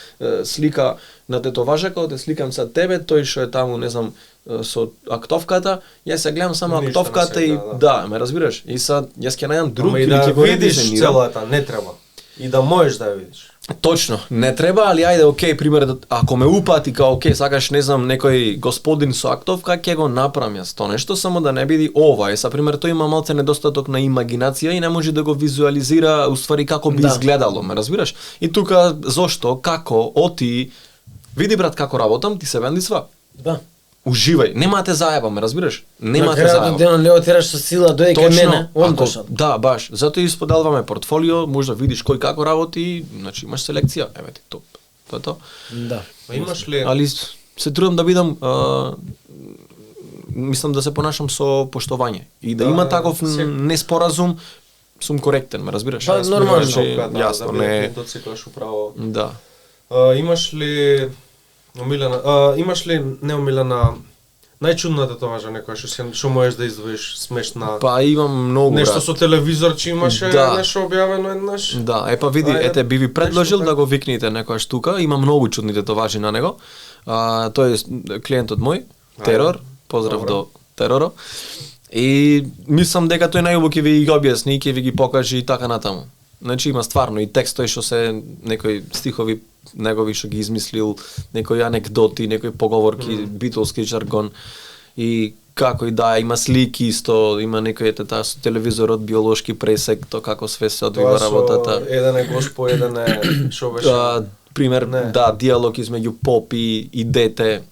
слика на тетоважа, кога те сликам са тебе, тој што е таму, не знам, со актовката, јас се гледам само актовката и да, ме разбираш. И сад јас ќе најдам друг или ќе го видиш целата, не треба. И да можеш да ја видиш. Точно, не треба, али ајде, окей, пример, ако ме упати као, окей, сакаш, не знам, некој господин со актовка, ќе го направам јас то нешто, само да не биде ова. Са пример, тој има малце недостаток на имагинација и не може да го визуализира, уствари како би изгледало, ме разбираш? И тука, зошто, како, оти, види брат како работам, ти се венди сва. Да. Уживај, нема те заебам, разбираш? Нема те заебам. На крајот не отираш со сила дојде кај мене, он дошол. Да, баш. Затоа исподелваме портфолио, може да видиш кој како работи, значи имаш селекција. Еве ти топ. тоа е тоа. Да. А имаш ли Али се трудам да бидам мислам да се понашам со поштовање и да има таков неспоразум, сум коректен, ме разбираш? Па, нормално. Јасно, не. да циклаш управо. Да. Имаш ли имаш ли неомилена најчудната товажа некоја што можеш да издвоиш смешна? Па имам многу Нешто брат. со телевизор че имаше Да. нешто објавено еднаш. Да, па види, Ајде, ете би ви предложил нешто да го викните некоја тука, има многу чудни тетоважи на него. Тој е клиентот мој, Терор, поздрав Добро. до Тероро. И мислам дека тој најубаво ќе ви ги објасни, ќе ви ги покаже и така натаму. Значи има стварно и текстови што се некои стихови негови што ги измислил, некои анекдоти, некои поговорки, битолски жаргон и како и да, има слики исто, има некој ете таа со телевизорот, биолошки пресек, то како све се одвива работата. Еден е госпо, еден е шо беше. Пример, Не. да, диалог измеѓу поп и дете.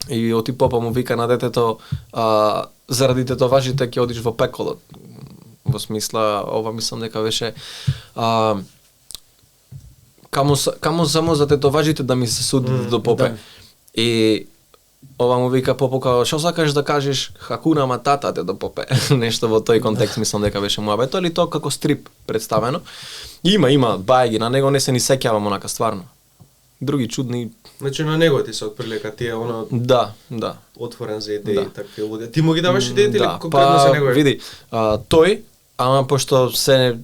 И оти попа му вика на детето, заради тетоважите ќе одиш во пеколот. Во смисла, ова мислам дека беше камо само за тетоважите да ми се судите до попе. да. И ова му вика попо као, шо сакаш да кажеш Хакуна Матата те до попе. Нешто во тој контекст мислам дека беше муабето, или тоа како стрип представено. Има бајги, на него не се ни сеќавам онака стварно. Други чудни, Значи на него ти се отприлика тие оно да. отворен за идеи Да. такви луѓе. Ти му ги даваш идеите или Да, конкретно за него? види, тој, ама пошто се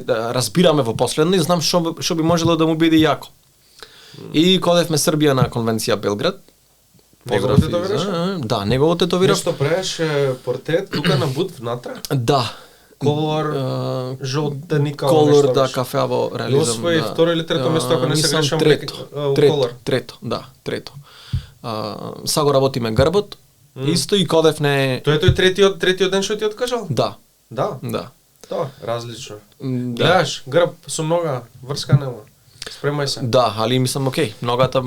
разбираме во последно и знам што би можело да му биде јако. И кодевме Србија на конвенција Белград. Негово Поздрав и тетовираш? за- Да, негово тетовирав. Нешто правеше портрет тука на бут внатре. Да. Колор жолта никао Колор нешто да беше. кафеаво И реализам. освои да. второ или трето место, ако не се Мислам, грешам, трето. Колор. Трето, да, трето. Са го работиме грбот. Исто и кодевне. Тој е тој третиот ден што ти откажал? Да, Да. да. Тоа, различно. Да. Гледаш, грб со нога, врска нема. Спремај се. Да, али мислам окей, многата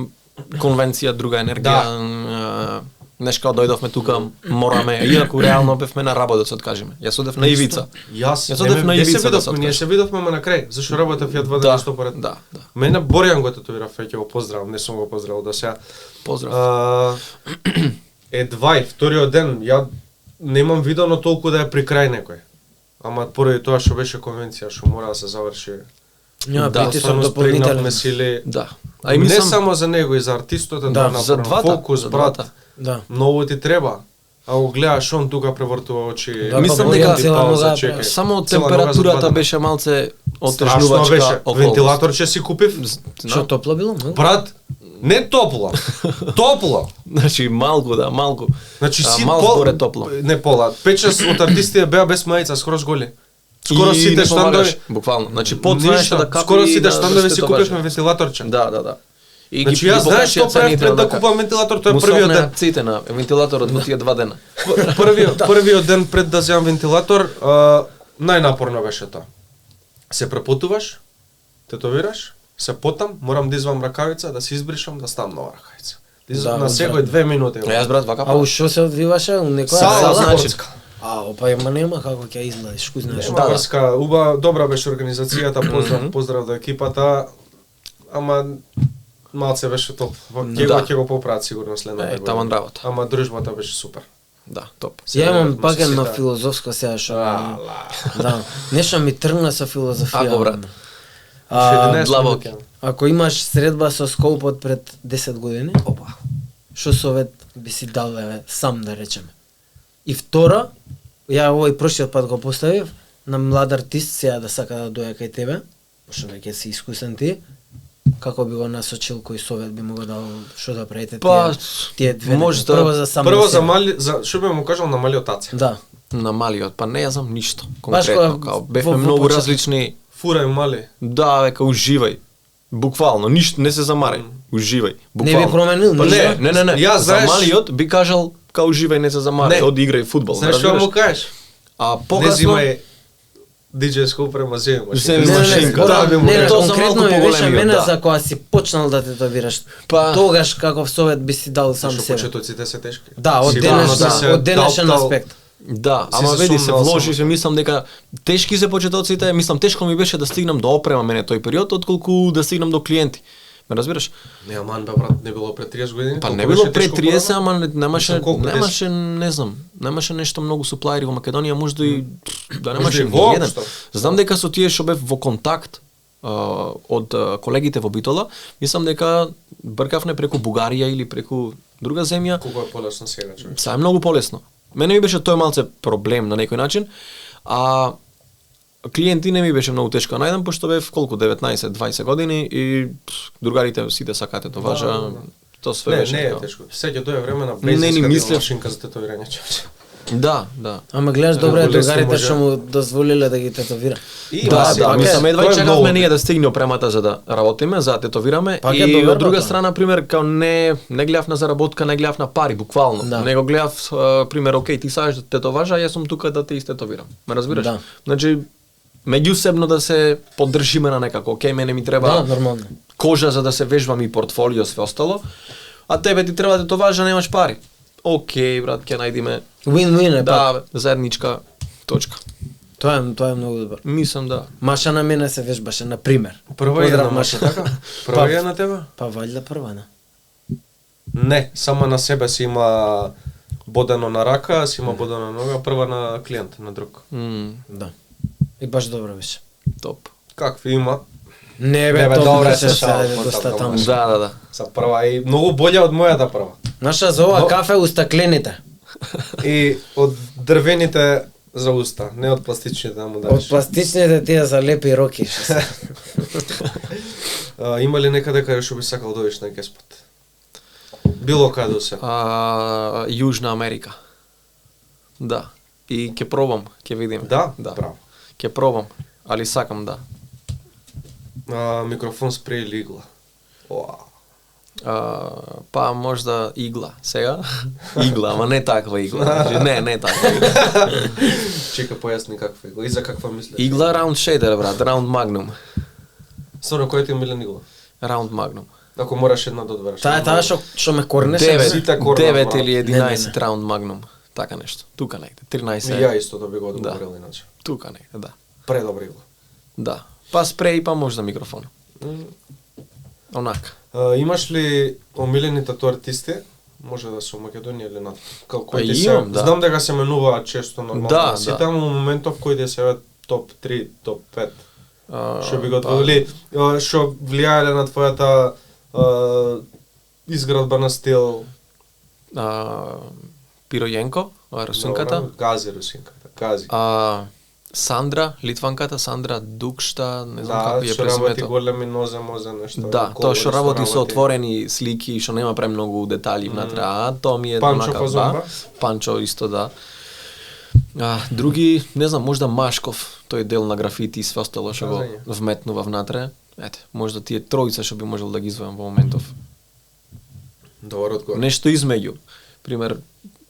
конвенција, друга енергија. Нешка дојдовме тука, мораме, иако реално бевме на работа, да се откажеме. Јас одев на Ивица. Јас одев на Ивица да се ние откажем. се видовме ма на крај, зашто работев ја 2 дена што поред. Да. Мене Борјан го тетовирав, ќе го поздравам, не сум го поздравил до сега. Поздрав. Едвај, вториот ден, ја немам видено толку да е при крај некој. Ама поради тоа што беше конвенција, што мора да се заврши. Няма Да, притисок Стварно дополнителен. спрегнавме сили. Да. Не само за него и за артистот, Да, за двата, фокус, за брат. двата. Да. Многу ти треба. А го гледаш он тука превртува очи. Да, Мислам па, дека Борјан цела пауза, нога чекај. Само Цела нога температурата западна. беше малце Страшно отежнувачка беше. околност. Вентилатор че си купив? Што топло било? Брат, не топло. Топло. Значи малку, да, малку. Значи си мал зборе топло. Не пола. 5-6 од артистите беа без мајца, скоро голи. Скоро И сите не помагаш, штандови. буквално. Значи под знаеш Ништо. да капи. Скоро и сите да штандови си тетоважи. купивме вентилаторче. Да. И Значи јас знаеш што правев пред да купам вентилатор, тоа е првиот ден. Ците на вентилаторот во тие 2 дена. Првиот ден пред да земам вентилатор, најнапорно беше тоа. Се препотуваш, тетовираш, се потам, морам да извам ракавица, да се избришам, да ставам нова ракавица. Да, На секој да. 2 минути. Јас брат вака. А у што се одвиваше? У некоја Сала сала? спортска. Опа, ама нема како ќе изгледаш, кој знаеш. Нема врска, добра беше организацијата, поздрав до екипата, ама малце беше топ. Ќе го поправат сигурно следната таман работа. Ама дружбата беше супер. Да, топ. Ја имам пак една сите. филозофска сега што... Да, нешто ми тргна со филозофија. Ако, брат? Длабоки. Ако имаш средба со скопот пред 10 години, што совет би си дал сам да речеме? И втора, ја овој прошлиот пат го поставив, на млад артист сега да сака да дојде кај тебе, пошто веќе си искусен ти, како би го насочил, кој совет би му го дал, што да правите тие две? може да- Прво за сам Прво на за себе. мали, што би му кажал на малиот таце. Да. На малиот, па не ја знам ништо Баш конкретно, кога као бевме во многу почеток. различни. Фурај мали. Да, века уживај. Буквално, ништо не се замарај. Уживај. Не Буквално. би променил Па ништо? не. Јас, За знаеш- малиот би кажал као уживај, не се замарај, Не. оди играј фудбал. Знаеш што разбираш? му кажеш? А Не погасно зимај диџејска упрема, земи Земи машинка. машинка. Да, би му не, кажал. тоа за конкретно малку ми беше поголемиот, мене да. за кога си почнал да тетовираш. Па- Тогаш каков совет би си дал сам Зашто себе? почетоците се тешки. Да, од Сигурно денешен, си се од денешен даптал. аспект. Да, Си ама се види се сумнал вложи само. се, мислам дека тешки се почетоците, мислам тешко ми беше да стигнам до опрема мене тој период, отколку да стигнам до клиенти. Ме разбираш? Не, аман бе брат, не било пред 30 години. Па толку не било беше пред тешко 30, корона. ама немаше, Мислам, колку, немаше, не знам, немаше нешто многу суплаери во Македонија, можда и да немаше и ни воопшто. еден. Знам дека со тие што бев во контакт од колегите во Битола, мислам дека бркавне преку Бугарија или преку друга земја, Колку е полесно сега, човек. сега е многу полесно. Мене ми беше тој малце проблем на некој начин, а клиенти не ми беше многу тешко најдам, пошто бев колку 19-20 години и другарите сите сакате тоа важа, тоа све Не, беше. не е така. тешко. Сега тоа е време на Не ни бензинска мислев. машинка за тетовирање, човече. Да, да. Ама гледаш добре Колку лесно другарите може. што му дозволиле да ги тетовира. И Да, сега, да, мислам, мислам едва тоа е чекавме многу ние да стигне опремата за да работиме, за да тетовираме Пак е и добро од друга тоа. страна пример као не гледав на заработка, не гледав на пари буквално. Да. Него гледав пример, окей, ти сакаш да тетоваш, а јас сум тука да те истетовирам. Ме разбираш? Да. Значи меѓусебно да се поддржиме на некако, окей, мене ми треба Да, нормално. кожа за да се вежбам и портфолио све остало, а тебе ти треба да тетоваш, а немаш пари. Окей, брат, ќе најдиме Win-win е пак. да, бе, заедничка точка. Тоа е многу добро. Мислам да. Маша на мене се вежбаше, на пример. Прва е Поздрав, на Маша, така? Па- Прва е на тебе? Па вајда прва, не? Не, само на себе си има бодено на рака, си има бодено на нога, прва на клиент, на друг. Да. И баш добро беше. Топ. Какви има? Не Не, бе, тоа добре беше се шалам, се доста контакт, таму. Да, да. Са прва и многу болја од мојата прва. Наша за ова Но- кафе устаклените. И од дрвените за уста, не од пластичните да му Од дадеш. пластичните тие за лепи роки. што се. Има ли некаде каде што би сакал да одиш на Геспот? Било каде се. Јужна Америка. Да. И ќе пробам, ќе видиме. Да? Да. Браво. Ќе пробам, али сакам да. Микрофон спреј или игла? Уау. Па можда игла сега. Игла, ама не таква игла. Значи, не таква игла. Чека појасни каква игла и за каква мислиш? Игла Round Shader, брат, Round Magnum. Стварно, кој ти е милен игла? Round Magnum. Ако мораш една да одбереш. Таа е таа што ме корнеше. Девет, сите корнат, 9 брат. или Не, 11 не. Round Magnum. Така нешто. Тука негде. 13. И ја исто да би го одговорил иначе. Тука негде, да. Предобра игла. Да. Па спреј, па можда микрофон. Онака. Имаш ли омилени татуартисти? Може да се во Македонија или над. Па имам, да. Знам дека се менуваат често нормално. Да, на сите, да. ама моментов кој да се топ 3, топ 5. Што би го па, одвели, што влијаеле на твојата изградба на стил? Пиројенко, русинката. Добро, Гази русинката, Гази. Сандра, литванката, Сандра Дукшта, не знам Да, како ја што работи презимето. големи нозе, мозе нешто. Да, тоа што работи со отворени слики, што нема премногу детали внатре, тоа ми е Панчо онака, Пазомба? Панчо исто, да. Други, не знам, можда Машков, тој дел на графити и све остало што го Казање. вметнува внатре. Ете, можда тие тројца што би можел да ги извојам во моментов. Добар одговор. Нешто измеѓу. Пример,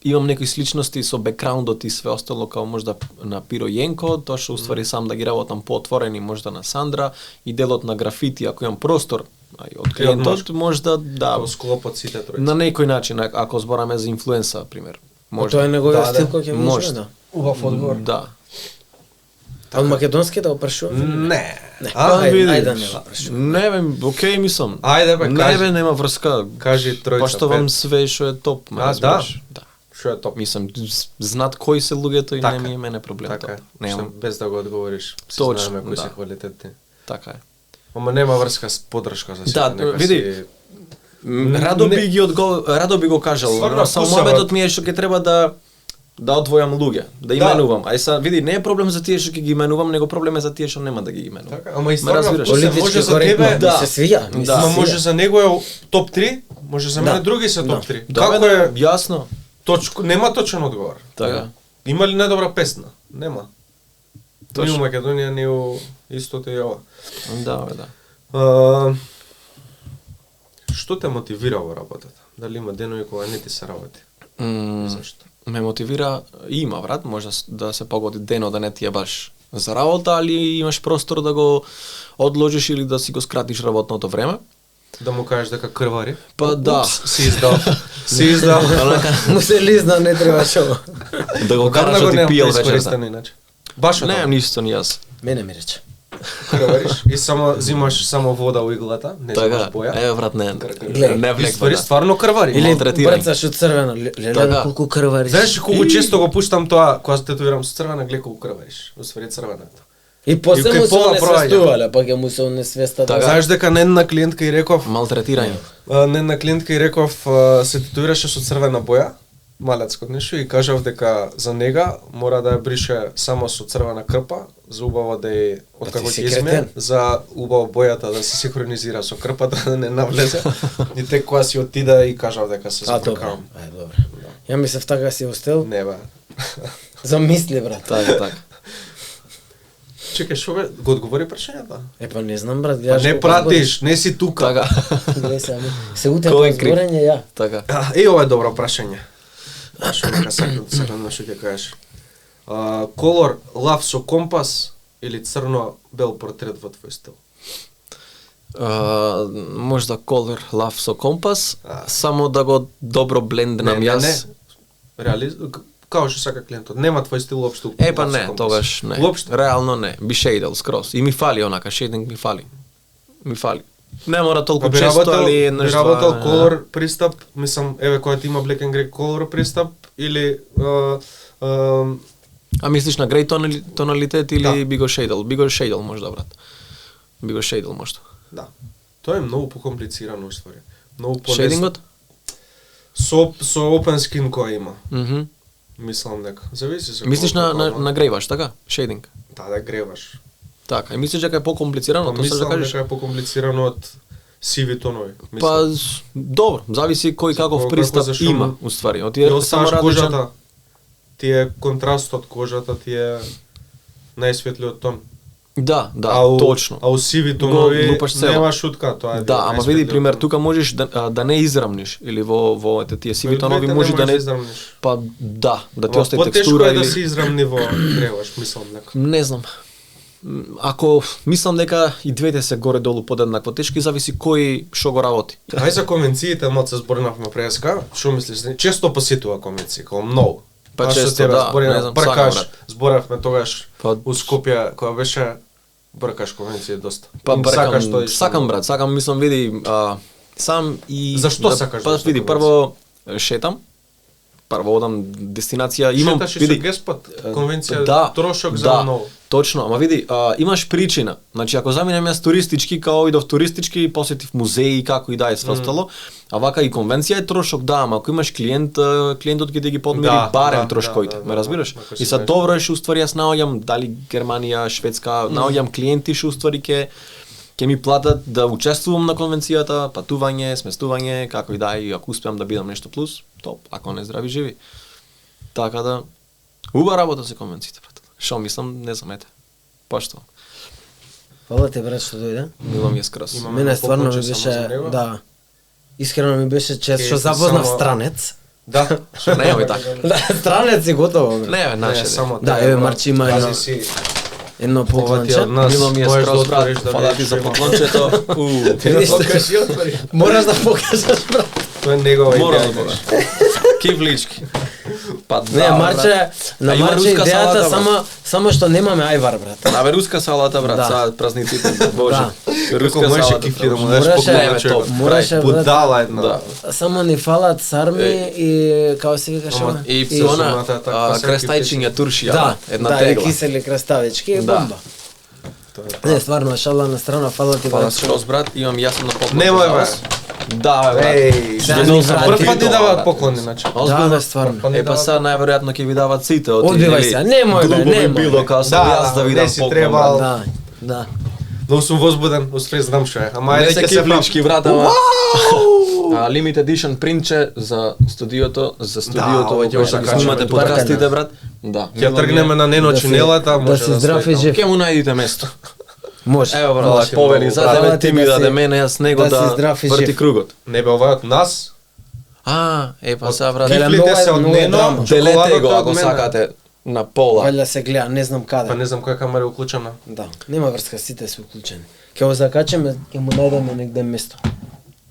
имам некои сличности со бекграундот и све остало, као можда на Пиројенко, тоа што уствари сам да ги работам поотворени, можда на Сандра, и делот на графити, ако имам простор, од клиентот, Машко. можда, да, Во склопот сите тројца. на некој начин, ако збораме за инфлуенса, пример. Можда. Тоа е неговиот Да, стил да. кој ќе Може. може да. Убав одговор. Да. Од македонски да опрашувам? Не. Не. А, Ајде, види. ајде да не го опрашувам. Не бе, окей мислам. Ајде бе, Не кажи. бе, нема врска. Кажи тројца, Поштовам пет. све што е топ, ме А, разбираш. Да. Што е топ? Мислам, знат кои се луѓето и Така. не ми е мене проблем Така тоа. е. Немам. Што без да го одговориш. Си Точно, знаеме кои да. се квалитетни. Така е. Ама нема врска с подршка за себе. Да, нека види, си- Радо Не- би ги радо би го кажал, Стварно, но само вкусава. моменот ми е што ќе треба да одвојам луѓе, да именувам. Ај са, види, не е проблем за тие што ќе ги именувам, него проблем е за тие што нема да ги именувам. Така, ама и Ме стварно разбираш. вкусен, Политички може за коректно, тебе, ми да. се свија, ми се Да. ама свија. може за него е топ 3, може за мене Да. други се топ Да. 3. Да, Како бе, е јасно. точко, нема точен одговор. Така. Има ли најдобра песна? Нема. Точно. Ни у Македонија, ни у истото и ова. Да, бе, да. Што те мотивира во работата? Дали има денови кога не ти се работи? Зашто? Ме мотивира, има брат, може да се погоди дено да не ти е баш за работа, али имаш простор да го одложиш или да си го скратиш работното време. Да му кажеш дека крвари? Па да. Упс, си издав. Си издав. Му се лизна, не требаше ова. Да го Одамна караш да ти немам пиел тоа вечерта. искористено иначе. Баш од Немам тоа. ништо ни јас. Мене ми рече. крвариш и само зимаш само вода у иглата, не Така, зимаш боја. еве брат, не Гледај, влеква. Ствари стварно крвари. Или Малтретирање. брцаш од црвено, леле Така. колку крвариш. Знаеш колку често го пуштам тоа кога се тетуирам со црвена, гледа колку крвариш. Уствари црвената. И после И му кај се пола онесвестувале, па ќе му се онесвеста. Така. Знаеш дека на една клиентка и реков, Малтретирање. на една клиентка и реков се тетуираше со црвена боја, малецко нешто и кажав дека за нега мора да ја брише само со црвена крпа, за убаво да ја откако ти си ќе изме, кретен. за убаво бојата да се синхронизира со крпата да не навлезе. И тек кога си отида и кажав дека се А, добро. збркавам. Добро. Ја мислев така си остел. Не бе. Замисли, брат. Така. Чекај, шо бе, го одговори прашањето? Па не знам, брат, Па гледаш. не колку пратиш, не си тука. Така. Гледај сега. Се утре Кој е по крив? зборење ја. Така. Ова е добро прашање. Што нека сакам на што ќе кажеш. Колор лав со компас или црно-бел портрет во твој стил? Можда колор лав со компас, само да го добро бленднам јас. Као што сака клиентот. Нема твој стил уопшто. Па лав со не, компас. тогаш не. Уопшто. Реално не. Би шейдал скроз. И ми фали онака, шейдинг ми фали. Ми фали. Не мора толку Па би често, работел, али би нешто. работел колор пристап, мислам, еве кога ти има Black and Grey колор пристап или А мислиш на греј тоналитет или Да. би го шейдал? Би го шейдал можда, брат. Би го шейдал можда. да. Тоа е многу покомплицирано уствари. Многу полесно. Шейдингот? Со open skin која има. Мгм. Мислам дека. Зависи се. Мислиш колку на тоа, грејваш, така? Шейдинг. Да греваш. Така, и мислиш дека е покомплицирано, Па тоа сакаш да мислам кажеш? дека е покомплицирано од сиви тонови. Па добро, зависи кој каков Како пристап зашо има, му- уствари. Од ти тие само оставаш различен. кожата. Ти е контрастот кожата ти е најсветлиот тон. Да, точно. А у сиви тонови лупаш цело. нема шутка, тоа е. Да, ама види пример, тука можеш да не израмниш или во тие сиви тонови може да не па да ти остане Потешко текстура е да или се израмни во греваш, мислам дека. не знам. Ако мислам дека и двете се горе долу подеднакво тешки, зависи кој што го работи. Ај за конвенциите мод се зборнавме преска. Што мислиш? Често посетува конвенции, како многу. Па Аз со често, тебе да, зборим, не знам, бркаш, сакам, зборавме тогаш Па- у Скопје кога беше бркаш конвенции доста. Па Сакаш тоа сакам брат, сакам мислам види сам и Зашто сакаш па доста види конвенции? прво шетам, прво одам дестинација, имам Шеташ и со види Геспат, конвенција да, трошок за да, многу. Точно, ама види, имаш причина. Значи ако заминем јас туристички, као идов туристички, посетив музеи, како и да е све остало, а вака и конвенција е трошок, да, ама ако имаш клиент, клиентот ќе ти ги подмири Да, барем да, трошковите, да, ме разбираш? ако И си са знаеш. добро е што уствари јас наоѓам дали Германија, Шведска, наоѓам клиенти што уствари ќе ми платат да учествувам на конвенцијата, патување, сместување, како и да, и ако успеам да бидам нешто плюс, топ, ако не здрави живи. Така да, убава работа се конвенциите, брат. Шо мислам, не знам, ете. Пошто. Фала ти, брат, што дојде. Мило ми е скрос. Имаме Мене стварно ми поклонче само за беше, него. да. Искрено ми беше чест Е, што запознав само- странец. Да. Шо не е така. Да, странец и готово. бе. Не, бе, Не, наше. само Да, тебе, еве, брат. Марчи има Пази едно- си, Едно ова ти поклонче. од нас. Мило ми е можеш да скрос, отвориш брат. Фала ти видиш за што има. поклончето. Ти да Видиш што покажи, отвори. Мораш да покажеш, брат. Тоа е негова Мора идеја. да покажа. Кивлички. Па Не, да, Марче, брат. на А има Марче руска салата, идејата брат. само што немаме ајвар, брат. Абе, руска салата, брат, Да. за празниците, боже. Како Руска можеше салата. кифли да му брат. дадеш Мораше, поклон човек. мораше, брат. Будала една. Да. Само ни фалат сарми и како се викаше? Ама, ова? И И она, сумата, така, крестајчиња туршија, Да, една да, и тегла. кисели краставички и Да. бомба. Не, стварно, шала на страна, фала ти, Фала брат. скрос, брат, имам јасно на поклон. Немој, за бе. вас. Да, бе, брат. Еј, Сега Донесам ни врати. прв пат ни тоа, даваат брат. поклони, значи. Озбилно? Да, бе, стварно. Е, па сега најверојатно ќе ви дават сите од Одбивај се, немој, бе, Глупо би немој, било бе. као сам Да, јас да ви не дам си поклон, требал. брат. Да, да. Многу сум возбуден, успе знам што е. Ама Не ајде се ќе се кифлички, брат, ама... Limited edition принче за студиото, ова ќе кога го ќе качаме снимате тука. подкастите, брат. Да. Ќе тргнеме на Нено Да си- Чинелата, да може си да здрав и слетам. жив. Ќе му најдите место. Може. Ево, Фала брат, ти повели многу, за брат. тебе, Фала ти ти ми да даде си- мене, јас него да си да здрав и врти жив. кругот. Не бе, ова е од нас. Па сега, брат, Келе, Кифлите многу е- се од многу е Нено, драма. делете чоколадата го од ако мене. сакате на пола. Валја се гледа, не знам каде. Па не знам која камера е уклучена. Да, нема врска, сите се уклучени. Ќе го закачаме, ќе му најдеме негде место.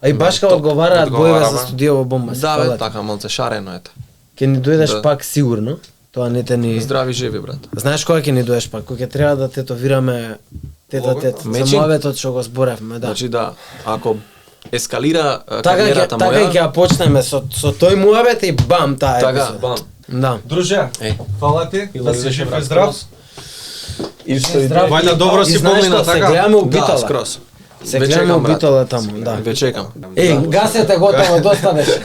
А и башка одговараат бојове за студиово бомба. Да, бе, така малце шарено ете. Ќе ни дојдеш Да. пак сигурно. Тоа не те ни... Здрави живи, брат. Знаеш кога ќе ни дојдеш пак? Кога ќе треба да тетовираме тет тет. За Мечи? муабетот што го зборевме, да. Значи да, ако ескалира Така кариерата така моја, ќе ја почнеме со тој муабет и бам таа Така, епизода. Бам. Да. Друже, Фала ти, И да си благодарам, жив и брат, здрав. и Здрав. Вајда добро И си знаеш помина, што, Се така? гледаме у Да, Битола. скроз. Се Ве гледаме у чекам, брат. Битола таму, да. Ве чекам. Ей, гасете готово, доста беше.